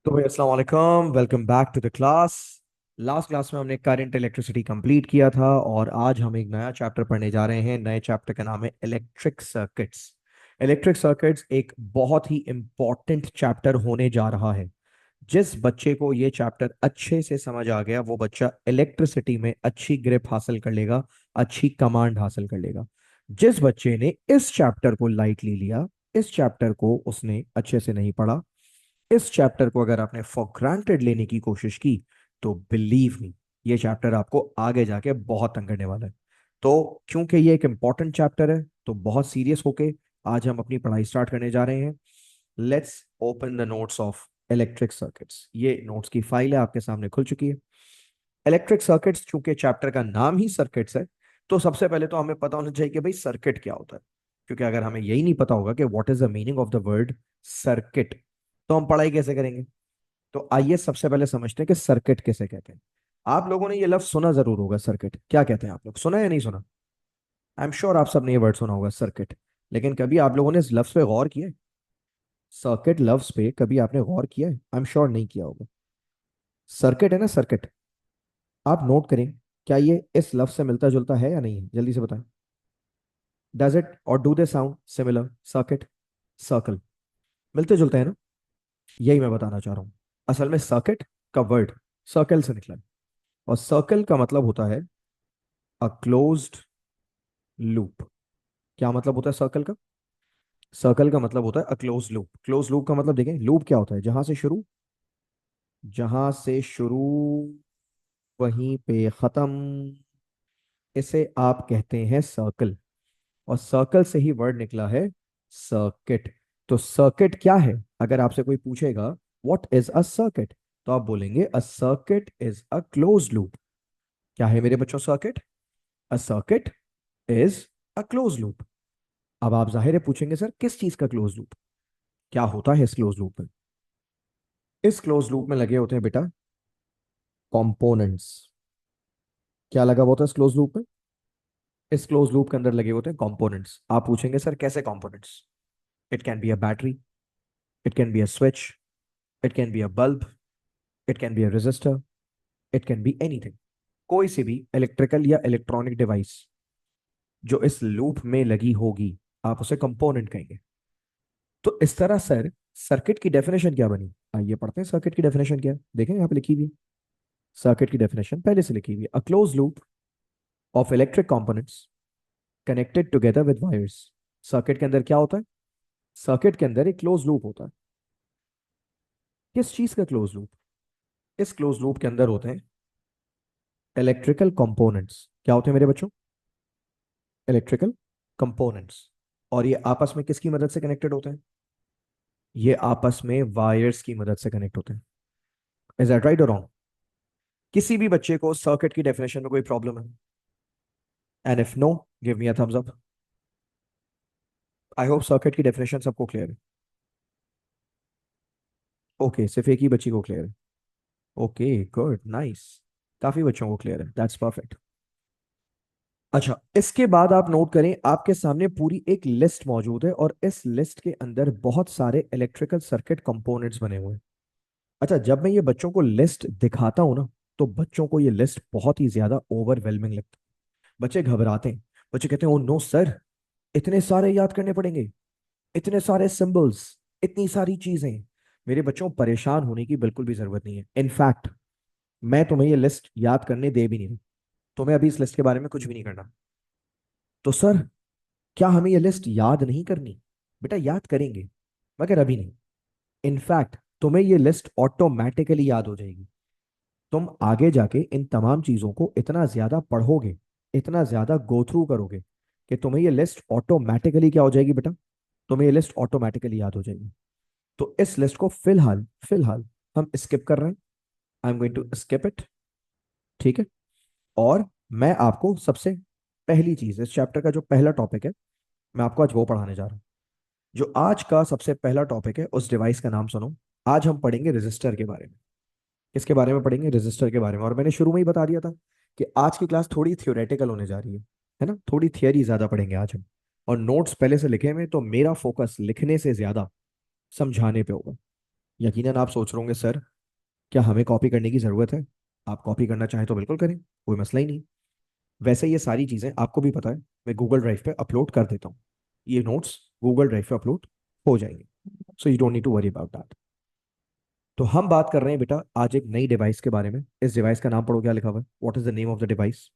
तो भाई अस्सलाम वालेकुम, welcome back to the class. Last class में हमने करंट इलेक्ट्रिसिटी कंप्लीट किया था और आज हम एक नया चैप्टर पढ़ने जा रहे हैं। नए चैप्टर का नाम है इलेक्ट्रिक सर्किट्स। इलेक्ट्रिक सर्किट्स एक बहुत ही इंपॉर्टेंट चैप्टर होने जा रहा है। जिस बच्चे को ये चैप्टर अच्छे से समझ आ गया वो बच्चा इलेक्ट्रिसिटी में अच्छी ग्रिप हासिल कर लेगा, अच्छी कमांड हासिल कर लेगा। जिस बच्चे ने इस चैप्टर को लाइटली लिया, इस चैप्टर को उसने अच्छे से नहीं पढ़ा, इस चैप्टर को अगर आपने फॉर ग्रांटेड लेने की कोशिश की, तो बिलीव मी, ये चैप्टर आपको आगे जाके बहुत तंग करने वाला है। तो क्योंकि ये एक इंपॉर्टेंट चैप्टर है, तो बहुत सीरियस होके आज हम अपनी पढ़ाई स्टार्ट करने जा रहे हैं। Let's open the notes of electric circuits. ये नोट्स की फाइल है, आपके सामने खुल चुकी है। इलेक्ट्रिक सर्किट्स, चूंकि चैप्टर का नाम ही सर्किट्स है, तो सबसे पहले तो हमें पता होना चाहिए कि भाई सर्किट क्या होता है। क्योंकि अगर हमें यही नहीं पता होगा कि what is the meaning of the word circuit, तो हम पढ़ाई कैसे करेंगे। तो आइए सबसे पहले समझते हैं कि सर्किट किसे कहते हैं। आप लोगों ने ये लफ्ज सुना जरूर होगा, सर्किट क्या कहते हैं। आप लोग सुना या नहीं सुना? आई एम श्योर आप सबने ये वर्ड सुना होगा, सर्किट। लेकिन कभी आप लोगों ने इस लफ्ज पे गौर किया है? सर्किट लफ्ज पे कभी आपने गौर किया है? आई एम श्योर नहीं किया होगा। सर्किट है ना, सर्किट। आप नोट करें, क्या ये इस लफ्ज से मिलता जुलता है या नहीं है? जल्दी से बताएं। डज इट और do they sound similar? Circuit, circle, मिलते जुलते हैं ना। यही मैं बताना चाह रहा हूं। असल में सर्किट का वर्ड सर्कल से निकला है, और सर्कल का मतलब होता है अ क्लोज्ड लूप। क्या मतलब होता है सर्कल का? सर्कल का मतलब होता है a close loop. Close loop का मतलब देखें, लूप क्या होता है? जहां से शुरू वहीं पे खत्म, इसे आप कहते हैं सर्कल। और सर्कल से ही वर्ड निकला है सर्किट। तो सर्किट क्या है? अगर आपसे कोई पूछेगा व्हाट इज अ सर्किट, तो आप बोलेंगे a circuit is a close loop. क्या है मेरे बच्चों circuit? A circuit is a close loop. अब आप जाहिर है पूछेंगे सर किस चीज का क्लोज लूप, क्या होता है इस क्लोज लूप में? इस क्लोज लूप में लगे होते हैं बेटा कंपोनेंट्स। क्या लगा होता है इस क्लोज लूप में? इस क्लोज लूप के अंदर लगे होते हैं कंपोनेंट्स। आप पूछेंगे सर कैसे components? It can be a battery, it can be a switch, it can be a bulb, it can be a resistor, it can be anything. कोई सी भी इलेक्ट्रिकल या इलेक्ट्रॉनिक डिवाइस जो इस लूप में लगी होगी, आप उसे कंपोनेंट कहेंगे। तो इस तरह सर सर्किट की डेफिनेशन क्या बनी? आइए पढ़ते हैं सर्किट की डेफिनेशन क्या है। देखें यहाँ पे लिखी हुई है सर्किट की डेफिनेशन, पहले से लिखी हुई है। A close loop of electric components connected together with wires. Circuit के अंदर क्या होता है? सर्किट के अंदर एक क्लोज लूप होता है। किस चीज का क्लोज लूप? इस क्लोज लूप के अंदर होते हैं इलेक्ट्रिकल कंपोनेंट्स। क्या होते हैं मेरे बच्चों? Electrical components. और ये आपस में किसकी मदद से कनेक्टेड होते हैं? ये आपस में वायर्स की मदद से कनेक्ट होते हैं। इज दैट राइट और रॉन्ग? किसी भी बच्चे को सर्किट की डेफिनेशन में कोई प्रॉब्लम है? And if no, give me a thumbs up. I hope circuit की डेफिनेशन सबको क्लियर है। ओके, सिर्फ एक ही बच्ची को क्लियर है। Okay, good, nice. काफी बच्चों को क्लियर है, दैट्स परफेक्ट। अच्छा, इसके बाद आप नोट करें, आपके सामने पूरी एक लिस्ट मौजूद है और इस लिस्ट के अंदर बहुत सारे इलेक्ट्रिकल सर्किट कंपोनेंट्स बने हुए हैं। अच्छा, जब मैं ये बच्चों को लिस्ट दिखाता हूं ना, तो बच्चों को ये लिस्ट बहुत ही ज्यादा ओवरवेलमिंग लगती है। बच्चे घबराते हैं। बच्चे कहते हैं ओ नो सर, इतने सारे याद करने पड़ेंगे, इतने सारे सिंबल्स, इतनी सारी चीजें। मेरे बच्चों, परेशान होने की बिल्कुल भी जरूरत नहीं है। इनफैक्ट मैं तुम्हें ये लिस्ट याद करने दे भी नहीं रहा। तुम्हें अभी इस लिस्ट के बारे में कुछ भी नहीं करना। तो सर, क्या हमें ये लिस्ट याद नहीं करनी? बेटा याद करेंगे, मगर अभी नहीं। इनफैक्ट तुम्हें ये लिस्ट ऑटोमेटिकली याद हो जाएगी। तुम आगे जाके इन तमाम चीजों को इतना ज्यादा पढ़ोगे, इतना ज्यादा गो थ्रू करोगे, कि तुम्हें ये लिस्ट ऑटोमेटिकली क्या हो जाएगी बेटा? तुम्हें ये लिस्ट ऑटोमेटिकली याद हो जाएगी। तो इस लिस्ट को फिलहाल फिलहाल हम स्किप कर रहे हैं। I am going to skip it. ठीक है। और मैं आपको सबसे पहली चीज, इस चैप्टर का जो पहला टॉपिक है, मैं आपको आज वो पढ़ाने जा रहा हूँ। जो आज का सबसे पहला टॉपिक है, उस डिवाइस का नाम सुनो। आज हम पढ़ेंगे रजिस्टर के बारे में। किसके बारे में पढ़ेंगे? रजिस्टर के बारे में। और मैंने शुरू में ही बता दिया था कि आज की क्लास थोड़ी थियोरेटिकल होने जा रही है ना, थोड़ी थियरी ज्यादा पढ़ेंगे आज हम। और नोट्स पहले से लिखे हुए, तो मेरा फोकस लिखने से ज्यादा समझाने पे होगा। यकीनन आप सोच रहे होंगे सर, क्या हमें कॉपी करने की जरूरत है? आप कॉपी करना चाहें तो बिल्कुल करें, कोई मसला ही नहीं। वैसे ये सारी चीजें आपको भी पता है, मैं गूगल ड्राइव पे अपलोड कर देता हूँ। ये नोट्स गूगल ड्राइव पे अपलोड हो जाएंगे, so you don't need to worry about that. तो हम बात कर रहे हैं बेटा आज एक नई डिवाइस के बारे में। इस डिवाइस का नाम पढ़ो, क्या लिखा हुआ है? What is the name of the device?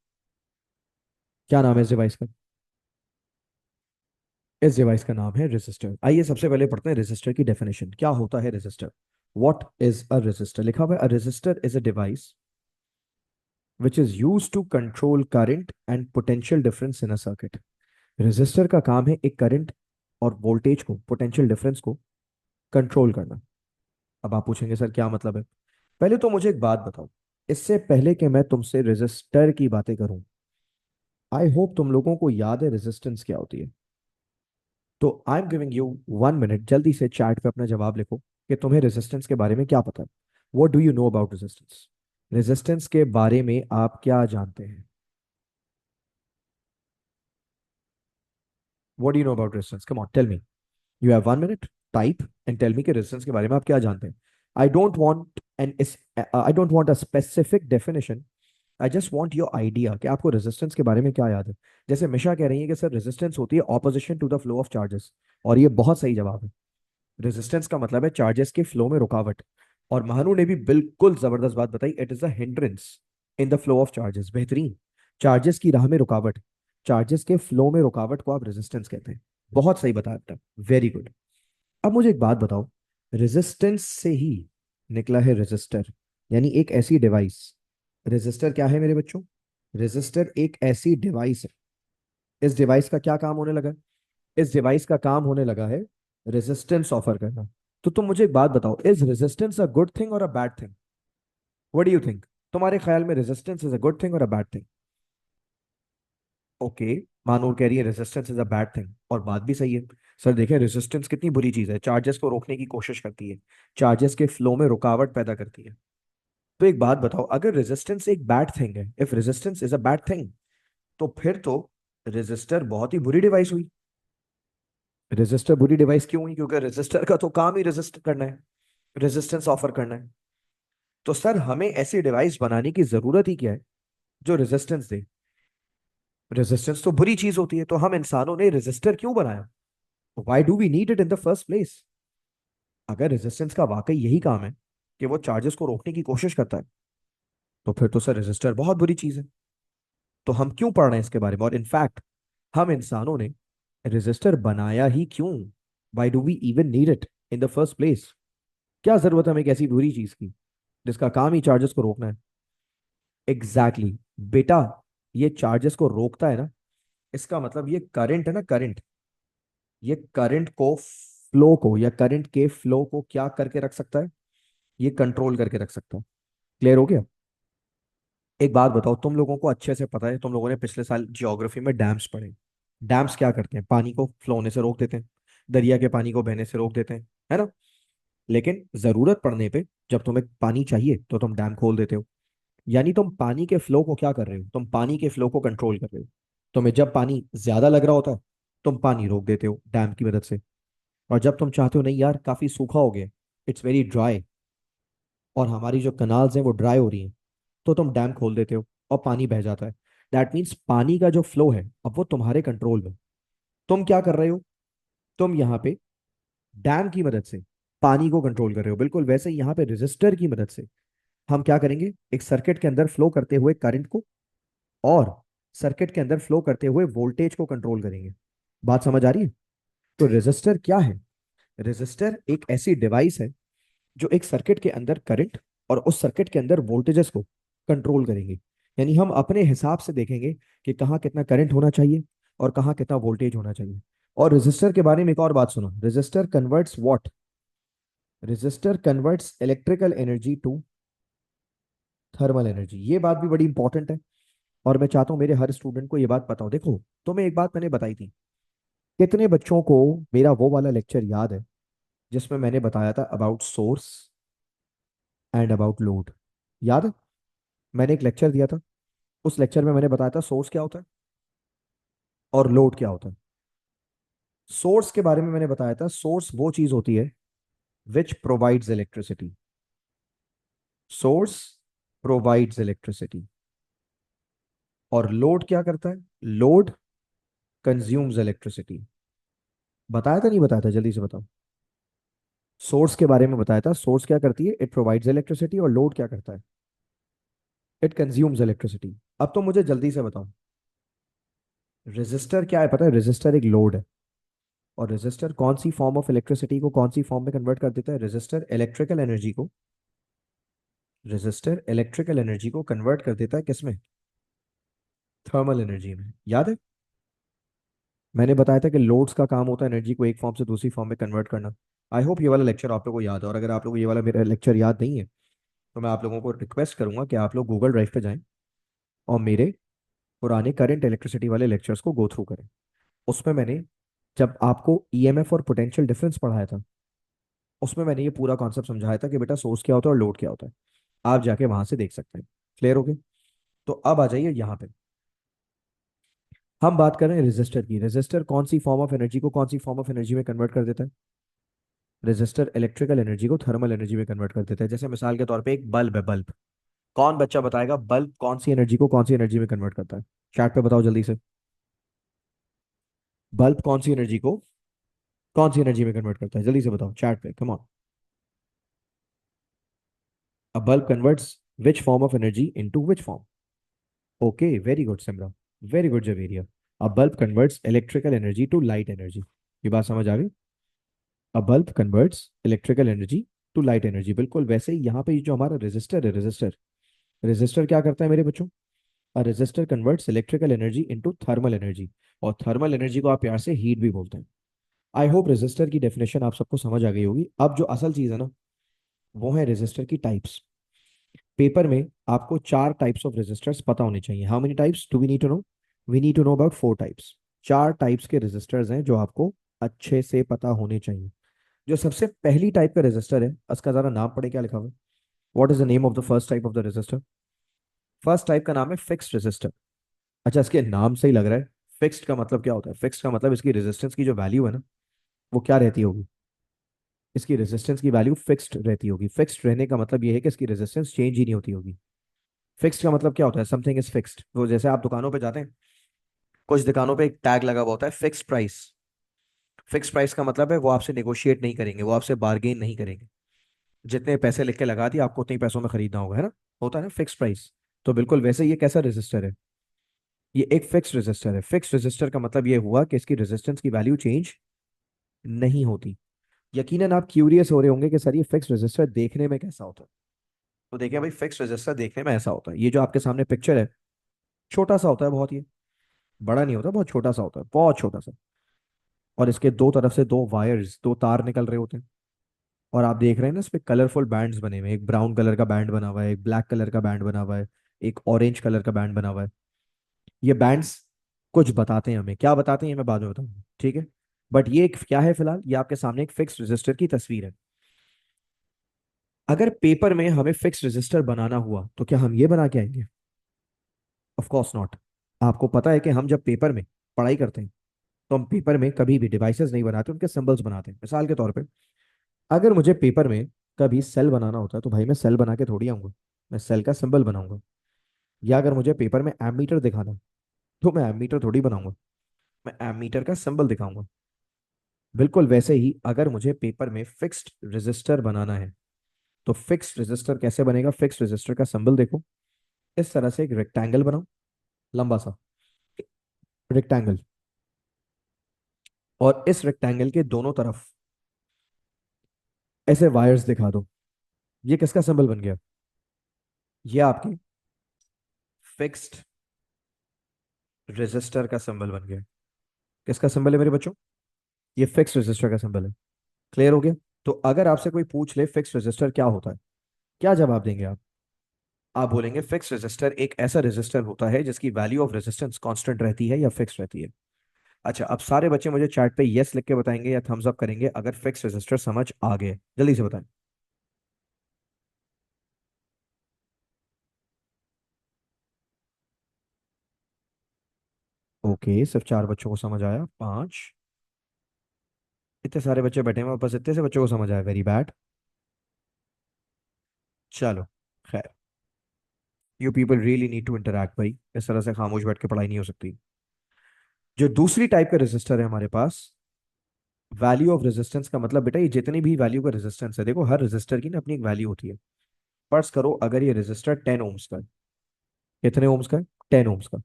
क्या नाम है इस डिवाइस का? इस डिवाइस का नाम है रेजिस्टर। आइए सबसे पहले पढ़ते हैं रेजिस्टर की डेफिनेशन। क्या होता है resistor? What is a resistor? लिखा हुआ है a resistor is a device which is used to control current and potential difference in a circuit। Resistor का काम है एक करंट और वोल्टेज को, पोटेंशियल डिफरेंस को कंट्रोल करना। अब आप पूछेंगे सर क्या मतलब है? पहले तो मुझे एक बात बताओ, इससे पहले कि मैं तुमसे रेजिस्टर की बातें करूं, आई होप तुम लोगों को याद है रेजिस्टेंस क्या होती है। तो I am giving you 1 minute, जल्दी से चैट पे अपना जवाब लिखो कि तुम्हें रेजिस्टेंस के बारे में क्या पता है। What do you know about resistance? Resistance के बारे में आप क्या जानते हैं? What do you know about resistance? Come on tell me. You have 1 minute, type and tell me कि रेजिस्टेंस के बारे में आप क्या जानते हैं। I don't want an I don't want a specific definition. I just want your idea कि आपको रेजिस्टेंस के बारे में क्या याद है। जैसे मिशा कह रही है कि सर रेजिस्टेंस होती है opposition to the flow of charges, और ये बहुत सही जवाब है। रेजिस्टेंस का मतलब है चार्जेस के फ्लो में रुकावट। और महानु ने भी बिल्कुल जबरदस्त बात बताई, it is a hindrance in the flow of charges. बेहतरीन। चार्जेस की राह में रुकावट, चार्जेस के फ्लो में रुकावट को आप रेजिस्टेंस कहते हैं। बहुत सही बताया आपने, वेरी गुड। अब मुझे एक बात बताओ, रेजिस्टेंस से ही निकला है रेजिस्टर, यानी एक ऐसी डिवाइस। रेजिस्टर क्या है मेरे बच्चों? रेजिस्टर एक ऐसी डिवाइस है। इस डिवाइस का क्या काम होने लगा है? इस डिवाइस का काम होने लगा है रेजिस्टेंस ऑफर करना। तो तुम मुझे एक बात बताओ, is resistance a good thing और a bad thing? What do you think? तुम्हारे ख्याल में resistance is a good thing और a bad thing? Okay, Manoor कह रही है resistance is a bad thing, और बात भी सही है। सर देखें रेजिस्टेंस कितनी बुरी चीज है, चार्जेस को रोकने की कोशिश करती है, चार्जेस के फ्लो में रुकावट पैदा करती है। तो एक बात बताओ, अगर रेजिस्टेंस एक बैड थिंग है, if resistance is a bad thing, तो फिर तो रेजिस्टर बहुत ही बुरी डिवाइस हुई। रेजिस्टर बुरी डिवाइस क्यों हुई? क्योंकि रेजिस्टर का तो काम ही रेजिस्ट करना है, रेजिस्टेंस ऑफर करना है। तो सर हमें ऐसी डिवाइस बनाने की जरूरत ही क्या है जो रेजिस्टेंस दे? रेजिस्टेंस तो बुरी चीज होती है, तो हम इंसानों ने रेजिस्टर क्यों बनाया? Why do we need it in the first place? अगर रेजिस्टेंस का वाकई यही काम है कि वो चार्जेस को रोकने की कोशिश करता है, तो फिर तो सर रेजिस्टर बहुत बुरी चीज है। तो हम क्यों पढ़ रहे हैं इसके बारे में? और इनफैक्ट हम इंसानों ने रेजिस्टर बनाया ही क्यों? Why do we even need it in the first place? क्या जरूरत है हमें एक ऐसी बुरी चीज की जिसका काम ही चार्जेस को रोकना है? Exactly exactly। बेटा, ये चार्जेस को रोकता है ना, इसका मतलब ये करंट है ना, करंट, ये करंट को, फ्लो को, या करंट के फ्लो को क्या करके रख सकता है? ये कंट्रोल करके रख सकता है। क्लियर हो गया? एक बात बताओ, तुम लोगों को अच्छे से पता है, तुम लोगों ने पिछले साल जियोग्राफी में डैम्स पढ़े। डैम्स क्या करते हैं? पानी को फ्लो होने से रोक देते हैं, दरिया के पानी को बहने से रोक देते हैं, है ना? लेकिन जरूरत पड़ने पे जब तुम्हें पानी चाहिए तो तुम डैम खोल देते हो। यानी तुम पानी के फ्लो को क्या कर रहे हो? तुम पानी के फ्लो को कंट्रोल कर रहे हो। तुम्हें जब पानी ज्यादा लग रहा होता है, तुम पानी रोक देते हो डैम की मदद से। और जब तुम चाहते हो नहीं यार काफी सूखा हो गया, इट्स वेरी ड्राई, और हमारी जो कनाल्स हैं वो ड्राई हो रही हैं, तो तुम डैम खोल देते हो और पानी बह जाता है। दैट मीन्स पानी का जो फ्लो है अब वो तुम्हारे कंट्रोल में। तुम क्या कर रहे हो? तुम यहाँ पे डैम की मदद से पानी को कंट्रोल कर रहे हो। बिल्कुल वैसे ही यहाँ पे रेजिस्टर की मदद से हम क्या करेंगे, एक सर्किट के अंदर फ्लो करते हुए करंट को, और सर्किट के अंदर फ्लो करते हुए वोल्टेज को कंट्रोल करेंगे। बात समझ आ रही है? तो रेजिस्टर क्या है? रेजिस्टर एक ऐसी डिवाइस है जो एक सर्किट के अंदर करंट और उस सर्किट के अंदर वोल्टेजेस को कंट्रोल करेंगे। यानी हम अपने हिसाब से देखेंगे कि कहाँ कितना करंट होना चाहिए और कहाँ कितना वोल्टेज होना चाहिए। और रेजिस्टर के बारे में एक और बात सुनो, resistor converts what? Resistor converts electrical energy to thermal energy. ये बात भी बड़ी इंपॉर्टेंट है, और मैं चाहता हूं मेरे हर स्टूडेंट को ये बात पता हो। देखो, तुम्हें एक बात मैंने बताई थी, कितने बच्चों को मेरा वो वाला लेक्चर याद है जिसमें मैंने बताया था about source and about load? याद है? मैंने एक लेक्चर दिया था, उस लेक्चर में मैंने बताया था सोर्स क्या होता है और लोड क्या होता है। सोर्स के बारे में मैंने बताया था, सोर्स वो चीज होती है which provides electricity. Source provides electricity. और लोड क्या करता है? Load consumes electricity. बताया था नहीं बताया था, जल्दी से बताओ। सोर्स के बारे में बताया था, सोर्स क्या करती है? It provides electricity. और लोड क्या करता है? It consumes electricity. अब तो मुझे जल्दी से बताओ, रेजिस्टर क्या है? पता है, रेजिस्टर एक लोड है। और रेजिस्टर कौन सी फॉर्म ऑफ इलेक्ट्रिसिटी को कौन सी फॉर्म में कन्वर्ट कर देता है? रेजिस्टर इलेक्ट्रिकल एनर्जी को कन्वर्ट कर देता है किसमें? थर्मल एनर्जी में। याद है? मैंने बताया था कि लोड्स का काम होता है एनर्जी को एक फॉर्म से दूसरी फॉर्म में कन्वर्ट करना। आई होप ये वाला लेक्चर आप लोगों को याद है। और अगर आप लोगों को ये वाला मेरा लेक्चर याद नहीं है, तो मैं आप लोगों को रिक्वेस्ट करूंगा कि आप लोग गूगल ड्राइव पे जाएं और मेरे पुराने करंट इलेक्ट्रिसिटी वाले लेक्चर्स को गो थ्रू करें। उसमें मैंने, जब आपको ईएमएफ और पोटेंशियल डिफरेंस पढ़ाया था, उसमें मैंने ये पूरा कॉन्सेप्ट समझाया था कि बेटा सोर्स क्या होता है और लोड क्या होता है। आप जाके वहां से देख सकते हैं। क्लियर हो गया? तो अब आ जाइए यहाँ पे। हम बात कर रहे हैं रेजिस्टर की। रेजिस्टर कौन सी फॉर्म ऑफ एनर्जी को कौन सी फॉर्म ऑफ एनर्जी में कन्वर्ट कर देता है? रेजिस्टर इलेक्ट्रिकल एनर्जी को थर्मल एनर्जी में कन्वर्ट कर देता है। जैसे मिसाल के तौर पे एक बल्ब है, बल्ब। कौन बच्चा बताएगा बल्ब कौन सी एनर्जी को कौन सी एनर्जी में कन्वर्ट करता है? चैट पे बताओ जल्दी से। बल्ब कौन सी एनर्जी को कौन सी एनर्जी में कन्वर्ट करता है? जल्दी से बताओ चैट पे, come on. A bulb converts which form of energy into which form? Okay, very good Simra, very good Javeria. A bulb converts electrical energy to light energy. ये बात समझ आ गई? A bulb converts electrical energy to light energy. बिल्कुल वैसे ही यहाँ पे ये जो हमारा रेजिस्टर है, रेजिस्टर रेजिस्टर क्या करता है मेरे बच्चों? A resistor converts electrical energy into thermal energy. और थर्मल एनर्जी को आप प्यार से हीट भी बोलते हैं। आई होप रेजिस्टर की डेफिनेशन आप सबको समझ आ गई होगी। अब जो असल चीज है ना, वो है रेजिस्टर की टाइप्स। पेपर में आपको 4 टाइप्स ऑफ रेजिस्टर्स पता होने चाहिए। How many types do we need to know? We need to know about 4 types. 4 types के रेजिस्टर्स हैं जो आपको अच्छे से पता होने चाहिए। जो सबसे पहली टाइप का रेजिस्टर है, उसका जरा नाम पढ़े, क्या लिखा हुआ है? What is the name of the first type of the resistor? First type का नाम है फिक्स्ड रेजिस्टर। अच्छा, इसके नाम से ही लग रहा है। फिक्स्ड का मतलब क्या होता है? फिक्स्ड का मतलब इसकी रेजिस्टेंस की जो वैल्यू है ना, वो क्या रहती होगी? इसकी रेजिस्टेंस की वैल्यू फिक्स्ड रहती होगी। फिक्स्ड रहने का मतलब ये है कि इसकी रेजिस्टेंस चेंज ही नहीं होती होगी। फिक्स्ड का मतलब क्या होता है? Something is fixed. तो जैसे आप दुकानों पे जाते हैं, कुछ दुकानों पे एक टैग लगा हुआ होता है, फिक्स्ड प्राइस। फिक्स्ड प्राइस का मतलब है वो आपसे नेगोशिएट नहीं करेंगे, वो आपसे बार्गेन नहीं करेंगे। जितने पैसे लिख के लगा दिए, आपको उतने ही पैसों में खरीदना होगा, है ना? होता है ना फिक्स्ड प्राइस। तो बिल्कुल वैसे ये कैसा रजिस्टर है? ये एक फिक्स्ड रजिस्टर है। फिक्स्ड रजिस्टर का मतलब ये हुआ कि इसकी रेजिस्टेंस की वैल्यू चेंज नहीं होती। यकीनन आप क्यूरियस हो रहे होंगे कि सर ये फिक्स्ड रजिस्टर देखने में कैसा होता है। तो देखिए भाई, फिक्स्ड रजिस्टर देखने में ऐसा होता है। ये जो आपके सामने पिक्चर है, छोटा सा होता है बहुत। ये बड़ा नहीं होता, बहुत छोटा सा होता है, बहुत छोटा सा। और इसके दो तरफ से दो वायर्स, दो तार निकल रहे होते हैं। और आप देख रहे हैं ना, इस पे कलरफुल बैंड्स बने हुए हैं। एक ब्राउन कलर का बैंड बना हुआ है, एक ब्लैक कलर का बैंड बना हुआ है, एक ऑरेंज कलर का बैंड बना हुआ है। ये बैंड्स कुछ बताते हैं हमें। क्या बताते हैं ये मैं बाद में बताऊंगा, ठीक है? बट ये क्या है फिलहाल? ये आपके सामने एक फिक्स रजिस्टर की तस्वीर है। अगर पेपर में हमें फिक्स रजिस्टर बनाना हुआ तो क्या हम ये बना के आएंगे? Of course not. आपको पता है कि हम जब पेपर में पढ़ाई करते हैं, तो हम पेपर में कभी भी डिवाइसेस नहीं बनाते, उनके सिंबल्स बनाते हैं। मिसाल के तौर पे, अगर मुझे पेपर में कभी सेल बनाना होता है, तो भाई मैं सेल बना के थोड़ी आऊंगा, मैं सेल का सिंबल बनाऊंगा। या अगर मुझे पेपर में एमीटर दिखाना है, तो मैं एमीटर थोड़ी बनाऊंगा, मैं एमीटर का सिंबल दिखाऊंगा। बिल्कुल वैसे ही अगर मुझे पेपर में फिक्स्ड रेजिस्टर बनाना है, तो फिक्स्ड रेजिस्टर कैसे बनेगा? फिक्स्ड रेजिस्टर का सिंबल देखो, इस तरह से एक रेक्टेंगल बनाओ, लंबा सा रेक्टेंगल। और इस रेक्टेंगल के दोनों तरफ ऐसे वायर्स दिखा दो। ये किसका सिंबल बन गया? ये आपके फिक्स्ड रेजिस्टर का सिंबल बन गया। किसका सिंबल है मेरे बच्चों? ये फिक्स्ड रेजिस्टर का सिंबल है। क्लियर हो गया? तो अगर आपसे कोई पूछ ले फिक्स्ड रेजिस्टर क्या होता है, क्या जवाब देंगे आप? आप बोलेंगे फिक्स्ड रेजिस्टर एक ऐसा रेजिस्टर होता है जिसकी वैल्यू ऑफ रेजिस्टेंस कांस्टेंट रहती है या फिक्स रहती है। अच्छा, अब सारे बच्चे मुझे चैट पे यस लिख के बताएंगे या थम्स अप करेंगे अगर फिक्स रजिस्टर समझ आ गए। जल्दी से बताएं। ओके, सिर्फ 4 बच्चों को समझ आया। 5, इतने सारे बच्चे बैठे हैं, बस इतने से बच्चों को समझ आया, वेरी बैड। चलो, खैर, you people really need to interact भाई, इस तरह से खामोश बैठ के पढ़ाई नहीं हो सकती। जो दूसरी टाइप का रेजिस्टर है हमारे पास, वैल्यू ऑफ रेजिस्टेंस का मतलब बेटा, ये जितनी भी वैल्यू का रेजिस्टेंस है, देखो हर रेजिस्टर की ना अपनी एक वैल्यू होती है। फर्ज करो अगर ये रेजिस्टर 10 ओम्स का है, कितने ओम्स का है, 10 ओम्स का,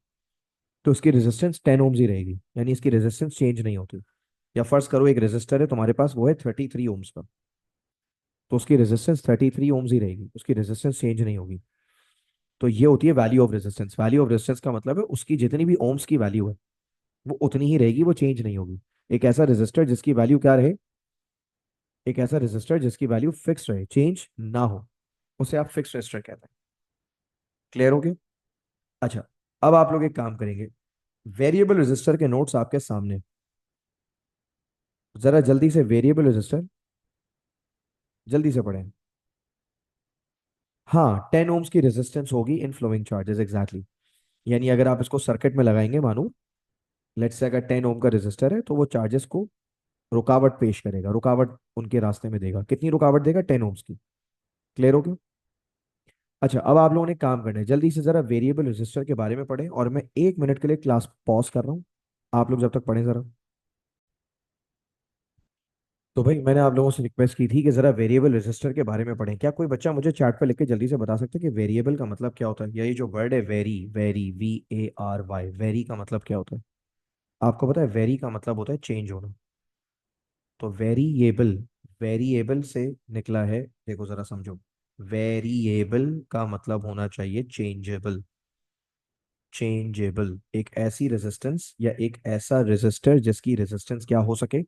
तो इसकी रेजिस्टेंस 10 ओम्स ही रहेगी, यानी इसकी रेजिस्टेंस चेंज नहीं होती। या फर्ज करो एक रेजिस्टर है तुम्हारे पास, वो है 33 ओम्स का, तो उसकी रेजिस्टेंस 33 ओम्स ही रहेगी, उसकी रेजिस्टेंस चेंज नहीं होगी। तो ये होती है value of resistance. Value of resistance का मतलब है उसकी जितनी भी ओम्स की वैल्यू है वो उतनी ही रहेगी, वो चेंज नहीं होगी। एक ऐसा रेजिस्टर जिसकी वैल्यू क्या रहे, एक ऐसा रेजिस्टर जिसकी वैल्यू फिक्स रहे, चेंज ना हो, उसे आप फिक्स रेजिस्टर कहते हैं। क्लियर हो गया? अच्छा, अब आप लोग एक काम करेंगे, वेरिएबल रेजिस्टर के नोट्स आपके सामने, जरा जल्दी से वेरिएबल रेजिस्टर जल्दी से पढ़ें। हाँ, 10 ओम्स की रेजिस्टेंस होगी इन फ्लोइंग चार्जेस, एग्जैक्टली। यानी अगर आप इसको सर्किट में लगाएंगे, मानो लेट्स से अगर 10 ओम का रेजिस्टर है, तो वो चार्जेस को रुकावट पेश करेगा, रुकावट उनके रास्ते में देगा। कितनी रुकावट देगा, 10 ओम्स की। क्लियर हो गया? अच्छा, अब आप लोगों ने काम करना है, जल्दी से जरा वेरिएबल रेजिस्टर के बारे में पढ़ें, और मैं 1 मिनट के लिए क्लास पॉज कर रहा हूँ, आप लोग जब तक पढ़ें जरा। तो भाई मैंने आप लोगों से रिक्वेस्ट की थी कि जरा वेरिएबल रेजिस्टर के बारे में पढ़ें। क्या कोई बच्चा मुझे चैट पे लिख के जल्दी से बता सकता है कि वेरिएबल का मतलब क्या होता है, या ये जो वर्ड है वेरी, वेरी, VARY, वेरी का मतलब क्या होता है? आपको पता है वेरी का मतलब होता है चेंज होना। तो वेरिएबल, वेरिएबल से निकला है, देखो जरा समझो, वेरिएबल का मतलब होना चाहिए चेंजेबल। चेंजेबल एक ऐसी रेजिस्टेंस या एक ऐसा रेजिस्टर जिसकी रेजिस्टेंस क्या हो सके,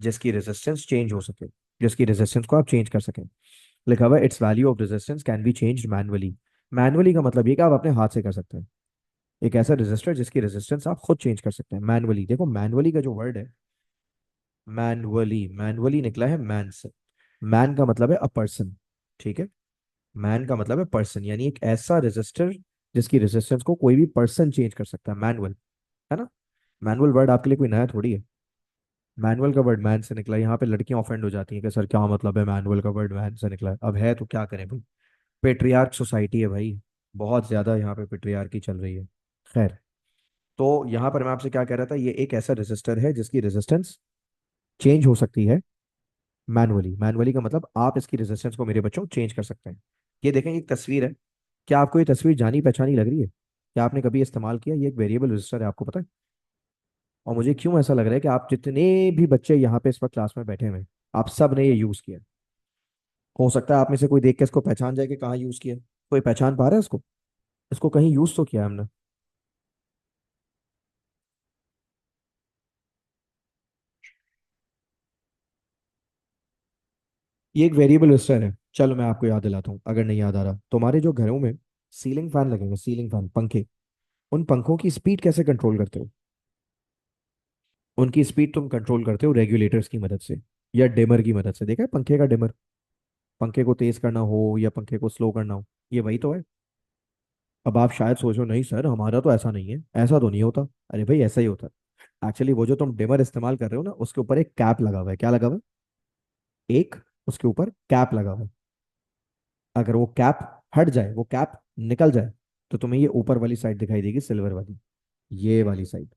जिसकी रेजिस्टेंस चेंज हो सके, जिसकी रेजिस्टेंस को आप चेंज कर सकें। लिखा हुआ है it's value of resistance can be changed manually. Manually का मतलब ये कि आप अपने हाथ से कर सकते हैं। एक ऐसा रेजिस्टर जिसकी रेजिस्टेंस आप खुद चेंज कर सकते हैं मैनुअली। देखो मैनुअली का जो वर्ड है, मैनुअली, मैनुअली निकला है मैन से। मैन का मतलब है अ पर्सन, ठीक है। मैन का मतलब है पर्सन, यानी एक ऐसा रेजिस्टर जिसकी रेजिस्टेंस को कोई भी पर्सन चेंज कर सकता है, मैनुअल, है ना। मैनुअल वर्ड आपके लिए कोई नया थोड़ी है। मैनुअल का वर्ड मैन से निकला है। यहाँ पे लड़कियां ऑफेंड हो जाती हैं कि सर क्या मतलब है, मैनुअल का वर्ड मैन से निकला है। अब है तो क्या करें भाई, पेट्रियार्क सोसाइटी है भाई, बहुत ज्यादा यहाँ पे पेट्रियार्की चल रही है। खैर, तो यहाँ पर मैं आपसे क्या कह रहा था, ये एक ऐसा रेजिस्टर है जिसकी रेजिस्टेंस चेंज हो सकती है मैनुअली। मैनुअली का मतलब आप इसकी रेजिस्टेंस को मेरे बच्चों चेंज कर सकते हैं। ये देखें, एक तस्वीर है, क्या आपको ये तस्वीर जानी पहचानी लग रही है? क्या आपने कभी इस्तेमाल किया? ये एक वेरिएबल रजिस्टर है, आपको पता है। और मुझे क्यों ऐसा लग रहा है कि आप जितने भी बच्चे यहाँ पे इस वक्त क्लास में बैठे हुए हैं, आप सब ने ये यूज किया। हो सकता है आप में से कोई देख के इसको पहचान जाए कि कहाँ यूज किया। कोई पहचान पा रहा है इसको? इसको कहीं यूज तो किया है हमने। ये एक वेरिएबल रजिस्टर है। चलो मैं आपको याद दिलाता हूँ अगर नहीं याद आ रहा। तुम्हारे जो घरों में सीलिंग फैन लगेंगे, सीलिंग फैन, पंखे, उन पंखों की स्पीड कैसे कंट्रोल करते हो? उनकी स्पीड तुम कंट्रोल करते हो रेगुलेटर्स की मदद से, या डिमर की मदद से। देखा है पंखे का डिमर? पंखे को तेज करना हो या पंखे को स्लो करना हो, ये वही तो है। अब आप शायद सोचो नहीं सर हमारा तो ऐसा नहीं है, ऐसा तो नहीं होता। अरे भाई ऐसा ही होता है एक्चुअली। वो जो तुम डिमर इस्तेमाल कर रहे हो ना, उसके ऊपर एक कैप लगा हुआ है। क्या लगा हुआ है? एक, उसके ऊपर कैप लगा हुआ है। अगर वो कैप हट जाए, वो कैप निकल जाए, तो तुम्हें ये ऊपर वाली साइड दिखाई देगी, सिल्वर वाली, ये वाली साइड।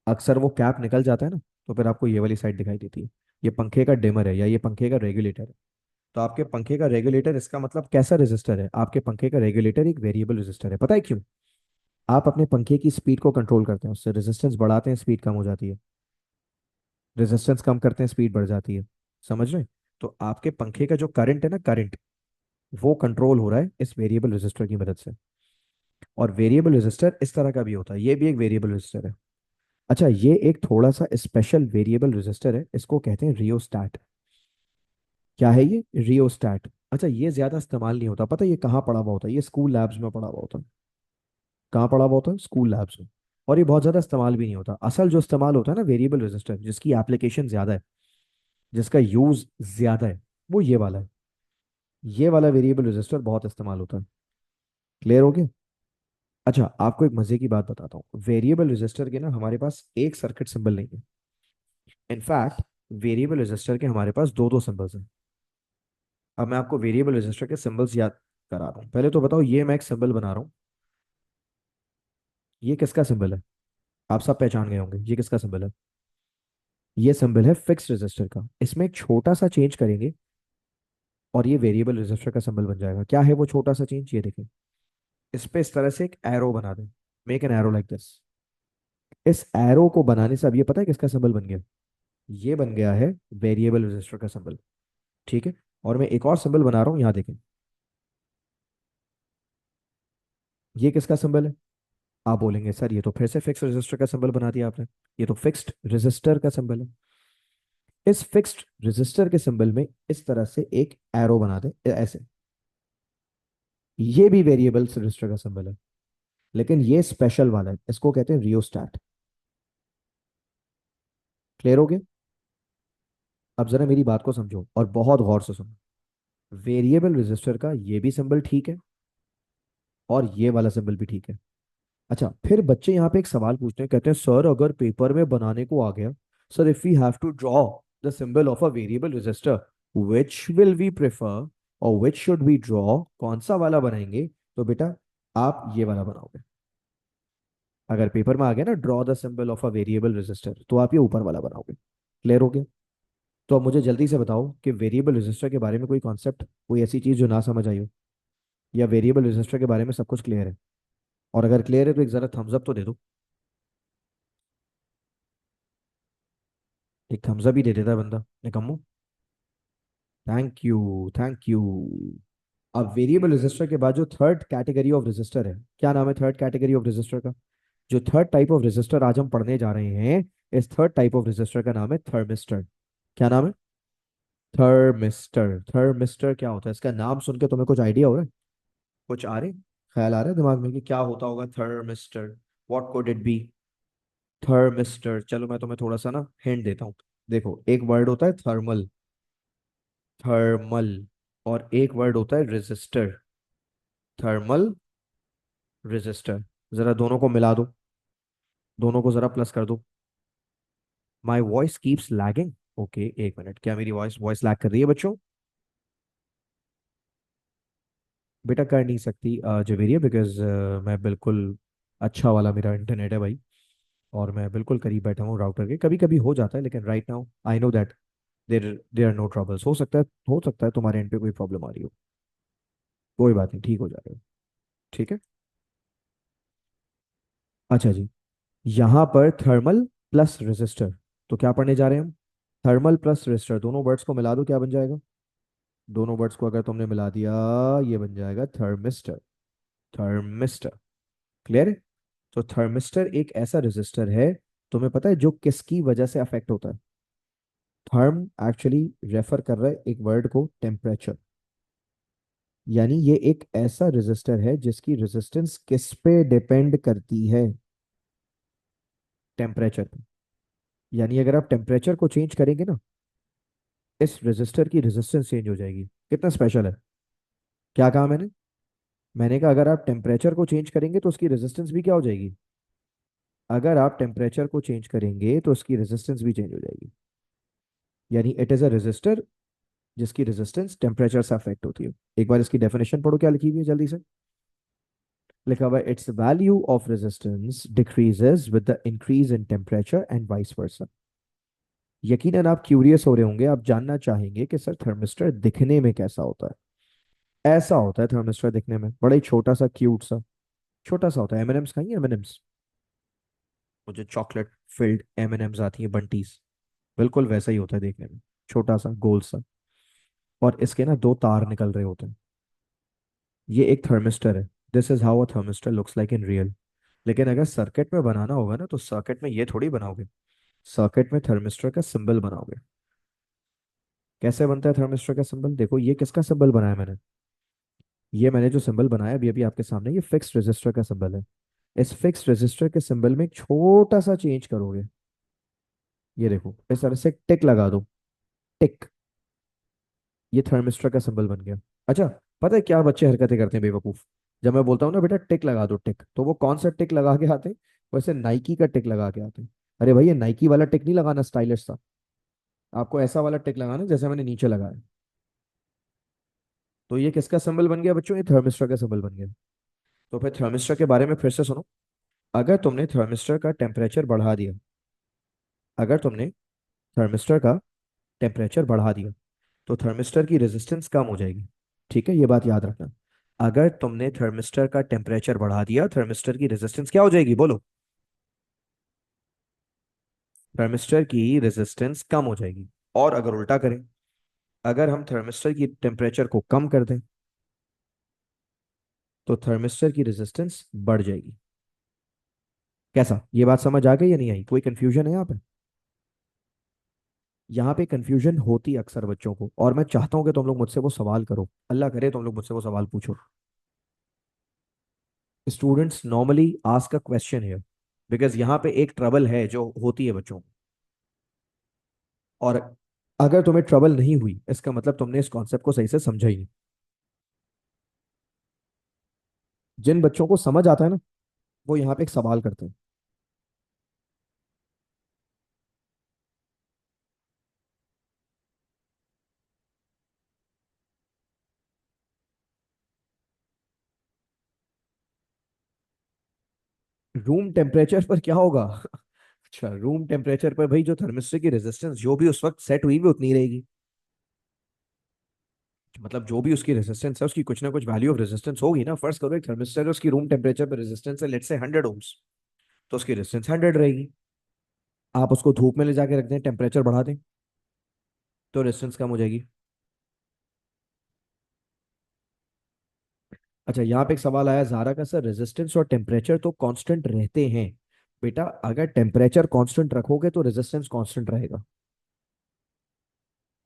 अक्सर वो कैप निकल जाता है ना, तो फिर आपको ये वाली साइड दिखाई देती है। ये पंखे का डिमर है या ये पंखे का रेगुलेटर है। तो आपके पंखे का रेगुलेटर, इसका मतलब कैसा रेजिस्टर है? आपके पंखे का रेगुलेटर एक वेरिएबल रेजिस्टर है। पता है क्यों? आप अपने पंखे की स्पीड को कंट्रोल करते हैं, उससे रेजिस्टेंस बढ़ाते हैं, स्पीड कम हो जाती है। रेजिस्टेंस कम करते हैं, स्पीड बढ़ जाती है। समझ रहे हैं? तो आपके पंखे का जो करंट है ना, करंट, वो कंट्रोल हो रहा है इस वेरिएबल रेजिस्टर की मदद से। और वेरिएबल रेजिस्टर इस तरह का भी होता है, ये भी एक वेरिएबल रेजिस्टर है। अच्छा, ये एक थोड़ा सा स्पेशल वेरिएबल रेजिस्टर है, इसको कहते हैं रियोस्टैट। क्या है ये? रियोस्टैट। अच्छा, ये ज्यादा इस्तेमाल नहीं होता, पता है ये कहाँ पड़ा हुआ होता है? ये स्कूल लैब्स में पड़ा हुआ होता है। कहाँ पड़ा हुआ होता है? स्कूल लैब्स में। और ये बहुत ज्यादा इस्तेमाल भी नहीं होता। असल जो इस्तेमाल होता है ना वेरिएबल रेजिस्टर, जिसकी एप्लीकेशन ज्यादा है, जिसका यूज ज्यादा है, वो ये वाला है। ये वाला वेरिएबल रेजिस्टर बहुत इस्तेमाल होता है। क्लियर हो गया? अच्छा, आपको एक मजे की बात बताता हूँ। वेरिएबल रेजिस्टर के ना हमारे पास एक सर्किट सिंबल नहीं है। इनफैक्ट वेरिएबल रेजिस्टर के हमारे पास दो दो सिंबल्स हैं। अब मैं आपको वेरिएबल रेजिस्टर के सिंबल्स याद करा रहा हूँ। पहले तो बताओ, ये मैं एक सिंबल बना रहा हूँ, ये किसका सिंबल है? आप सब पहचान गए होंगे ये किसका सिंबल है। ये सिंबल है फिक्स रेजिस्टर का। इसमें एक छोटा सा चेंज करेंगे और ये वेरिएबल रेजिस्टर का सिंबल बन जाएगा। क्या है वो छोटा सा चेंज? ये देखें, इस पे इस तरह से एक एरो बना दें। Make an arrow like this. इस एरो को बनाने से अब ये पता है किसका सिंबल बन गया? ये बन गया है वेरिएबल रेजिस्टर का सिंबल। ठीक है। और मैं एक और सिंबल बना रहा हूँ, यहाँ देखें, ये किसका सिंबल है? आप बोलेंगे सर ये तो फिर से फिक्स रेजिस्टर का सिंबल बना दिया आपने। ये तो फिक्स्ड रेजिस्टर का सिंबल है। इस फिक्स्ड रेजिस्टर के सिंबल में इस तरह से एक एरो बना दे ऐसे। ये भी वेरिएबल रेजिस्टर का सिंबल है, लेकिन ये स्पेशल वाला है, इसको कहते हैं रियोस्टैट। क्लियर हो गया? अब जरा मेरी बात को समझो और बहुत गौर से सुनो। वेरिएबल रेजिस्टर का ये भी सिंबल ठीक है और ये वाला सिंबल भी ठीक है। अच्छा, फिर बच्चे यहाँ पे एक सवाल पूछते हैं, कहते हैं सर अगर पेपर में बनाने को आ गया, sir if we have to draw the symbol of a variable resistor, which will we prefer or which should we draw, कौन सा वाला बनाएंगे? तो बेटा आप ये वाला बनाओगे। अगर पेपर में आ गया ना draw the symbol of a variable resistor, तो आप ये ऊपर वाला बनाओगे। क्लियर हो गया? तो अब मुझे जल्दी से बताओ कि वेरिएबल रेजिस्टर के बारे में कोई कॉन्सेप्ट, कोई ऐसी चीज जो ना समझ आई हो, या वेरिएबल रेजिस्टर के बारे में सब कुछ क्लियर है? और अगर क्लियर है तो एक जरा थम्स अप तो दे दो। एक थम्स अप ही दे देता है बंदा निकम्मो। Thank you, thank you. अब वेरिएबल रेजिस्टर के बाद जो थर्ड कैटेगरी ऑफ रेजिस्टर है, क्या नाम है थर्ड कैटेगरी ऑफ रेजिस्टर का? जो थर्ड टाइप ऑफ रेजिस्टर आज हम पढ़ने जा रहे हैं, इस थर्ड टाइप ऑफ रेजिस्टर का नाम है थर्मिस्टर। क्या नाम है? थर्मिस्टर। थर्मिस्टर क्या होता है? इसका नाम सुन के तुम्हें कुछ आइडिया हो रहा है? कुछ आ रहे ख्याल आ रहा है दिमाग में कि क्या होता होगा thermistor? What could it be? Thermistor, चलो मैं तुम्हें थोड़ा सा ना हिंट देता हूँ। देखो, एक वर्ड होता है थर्मल, थर्मल, और एक वर्ड होता है रेजिस्टर, थर्मल रेजिस्टर। जरा दोनों को मिला दो, दोनों को जरा प्लस कर दो। My voice keeps lagging. Okay, एक मिनट, क्या मेरी वॉइस वॉइस लैग कर रही है बच्चों? बेटा कर नहीं सकती जवेरिया, बिकॉज मैं बिल्कुल अच्छा वाला मेरा इंटरनेट है भाई, और मैं बिल्कुल करीब बैठा हूँ राउटर के। कभी कभी हो जाता है, लेकिन right now I know that there there are no troubles. हो सकता है तुम्हारे एंड पे कोई प्रॉब्लम आ रही हो। कोई बात नहीं, ठीक हो जाएगा। ठीक है। अच्छा जी, यहाँ पर थर्मल प्लस रेजिस्टर, तो क्या पढ़ने जा रहे हैं हम? थर्मल प्लस रेजिस्टर, दोनों वर्ड्स को मिला दो, क्या बन जाएगा? दोनों वर्ड्स को अगर तुमने मिला दिया, ये बन जाएगा थर्मिस्टर। थर्मिस्टर। क्लियर है? तो थर्मिस्टर एक ऐसा रेजिस्टर है, तुम्हें पता है जो किसकी वजह से अफेक्ट होता है? थर्म एक्चुअली रेफर कर रहा है एक वर्ड को, टेम्परेचर। यानी ये एक ऐसा रेजिस्टर है जिसकी रेजिस्टेंस किस पे डिपेंड करती है? टेम्परेचर पे। यानी अगर आप टेम्परेचर को चेंज करेंगे ना, इस रेजिस्टर की रेजिस्टेंस चेंज हो जाएगी। कितना स्पेशल है? क्या कहा मैंने? मैंने कहा अगर आप टेम्परेचर को चेंज करेंगे तो उसकी रेजिस्टेंस भी क्या हो जाएगी? अगर आप टेम्परेचर को चेंज करेंगे तो उसकी रेजिस्टेंस भी चेंज हो जाएगी। यानी इट इज अ रेजिस्टर जिसकी रेजिस्टेंस टेम्परेचर से अफेक्ट होती है। एक बार इसकी डेफिनेशन पढ़ो, क्या लिखी हुई है जल्दी से। लिखा हुआ है, it's value of resistance decreases with the increase in temperature and vice versa. यकीनन आप क्यूरियस हो रहे होंगे, आप जानना चाहेंगे कि सर थर्मिस्टर दिखने में कैसा होता है? ऐसा होता है थर्मिस्टर दिखने में, बड़ा ही छोटा सा क्यूट सा, छोटा सा होता है। एमएनएम्स खाइए एमएनएम्स, वो जो चॉकलेट फिल्ड एमएनएम्स आती है बंटीज, बिल्कुल वैसा ही होता है देखने में, छोटा सा गोल सा। और इसके ना दो तार निकल रहे होते हैं। ये एक थर्मिस्टर है। This is how a thermistor looks like in real. लेकिन अगर सर्किट में बनाना होगा ना, तो सर्किट में ये थोड़ी बनाओगे, सर्किट में थर्मिस्टर का सिंबल बनाओगे। कैसे बनता है थर्मिस्टर का सिंबल? देखो, ये किसका सिंबल बनाया मैंने? ये मैंने जो सिंबल बनाया अभी अभी आपके सामने, ये फिक्स रेजिस्टर का सिंबल है। इस फिक्स रेजिस्टर के सिंबल में एक छोटा सा चेंज करोगे। ये देखो, इस तरह से टिक लगा दो, टिक। ये थर्मिस्टर का सिंबल बन गया। अच्छा, पता है क्या बच्चे हरकतें करते हैं बेवकूफ? जब मैं बोलता हूँ ना बेटा टिक लगा दो टिक, तो वो कौन सा टिक लगा के आते हैं? वैसे नाइकी का टिक लगा के आते हैं। अरे भाई, ये नाइकी वाला टिक नहीं लगाना, स्टाइलिश सा। आपको ऐसा वाला टिक लगाना है जैसे मैंने नीचे लगाया। तो ये किसका सिंबल बन गया बच्चों? ये थर्मिस्टर का सिंबल बन गया। तो फिर थर्मिस्टर के बारे में फिर से सुनो। अगर तुमने थर्मिस्टर का टेम्परेचर बढ़ा दिया, अगर तुमने थर्मिस्टर का टेम्परेचर बढ़ा दिया तो थर्मिस्टर की रेजिस्टेंस कम हो जाएगी। ठीक है, ये बात याद रखना। अगर तुमने थर्मिस्टर का टेम्परेचर बढ़ा दिया, थर्मिस्टर की रेजिस्टेंस क्या हो जाएगी? बोलो। थर्मिस्टर की रेजिस्टेंस कम हो जाएगी। और अगर उल्टा करें, अगर हम थर्मिस्टर की टेम्परेचर को कम कर दें तो थर्मिस्टर की रेजिस्टेंस बढ़ जाएगी। कैसा? ये बात समझ आ गई या नहीं आई? कोई कंफ्यूजन है यहाँ पे? यहाँ पे कंफ्यूजन होती है अक्सर बच्चों को, और मैं चाहता हूँ कि तुम लोग मुझसे वो सवाल करो। अल्लाह करे तुम लोग मुझसे वो सवाल पूछो। Students normally ask a question here, because यहाँ पे एक ट्रबल है जो होती है बच्चों को। और अगर तुम्हें ट्रबल नहीं हुई इसका मतलब तुमने इस कॉन्सेप्ट को सही से समझा ही नहीं। जिन बच्चों को समझ आता है ना, वो यहाँ पे एक सवाल करते हैं। रूम टेम्परेचर पर क्या होगा? अच्छा, रूम टेम्परेचर पर भाई जो थर्मिस्टर की रेजिस्टेंस जो भी उस वक्त सेट हुई भी उतनी रहेगी। मतलब जो भी उसकी रेजिस्टेंस है उसकी कुछ ना कुछ वैल्यू ऑफ रेजिस्टेंस होगी ना। फर्स्ट करो एक थर्मिस्टर है, उसकी रूम टेम्परेचर पर रेजिस्टेंस है लेट्स से 100 ओम्स, तो उसकी रेजिस्टेंस 100 रहेगी। आप उसको धूप में ले जाके रख दें, टेम्परेचर बढ़ा दें, तो रेजिस्टेंस कम हो जाएगी। अच्छा, यहाँ पे एक सवाल आया ज़ारा का, सर रेजिस्टेंस और टेम्परेचर तो कांस्टेंट रहते हैं। बेटा अगर टेम्परेचर कांस्टेंट रखोगे तो रेजिस्टेंस कांस्टेंट रहेगा।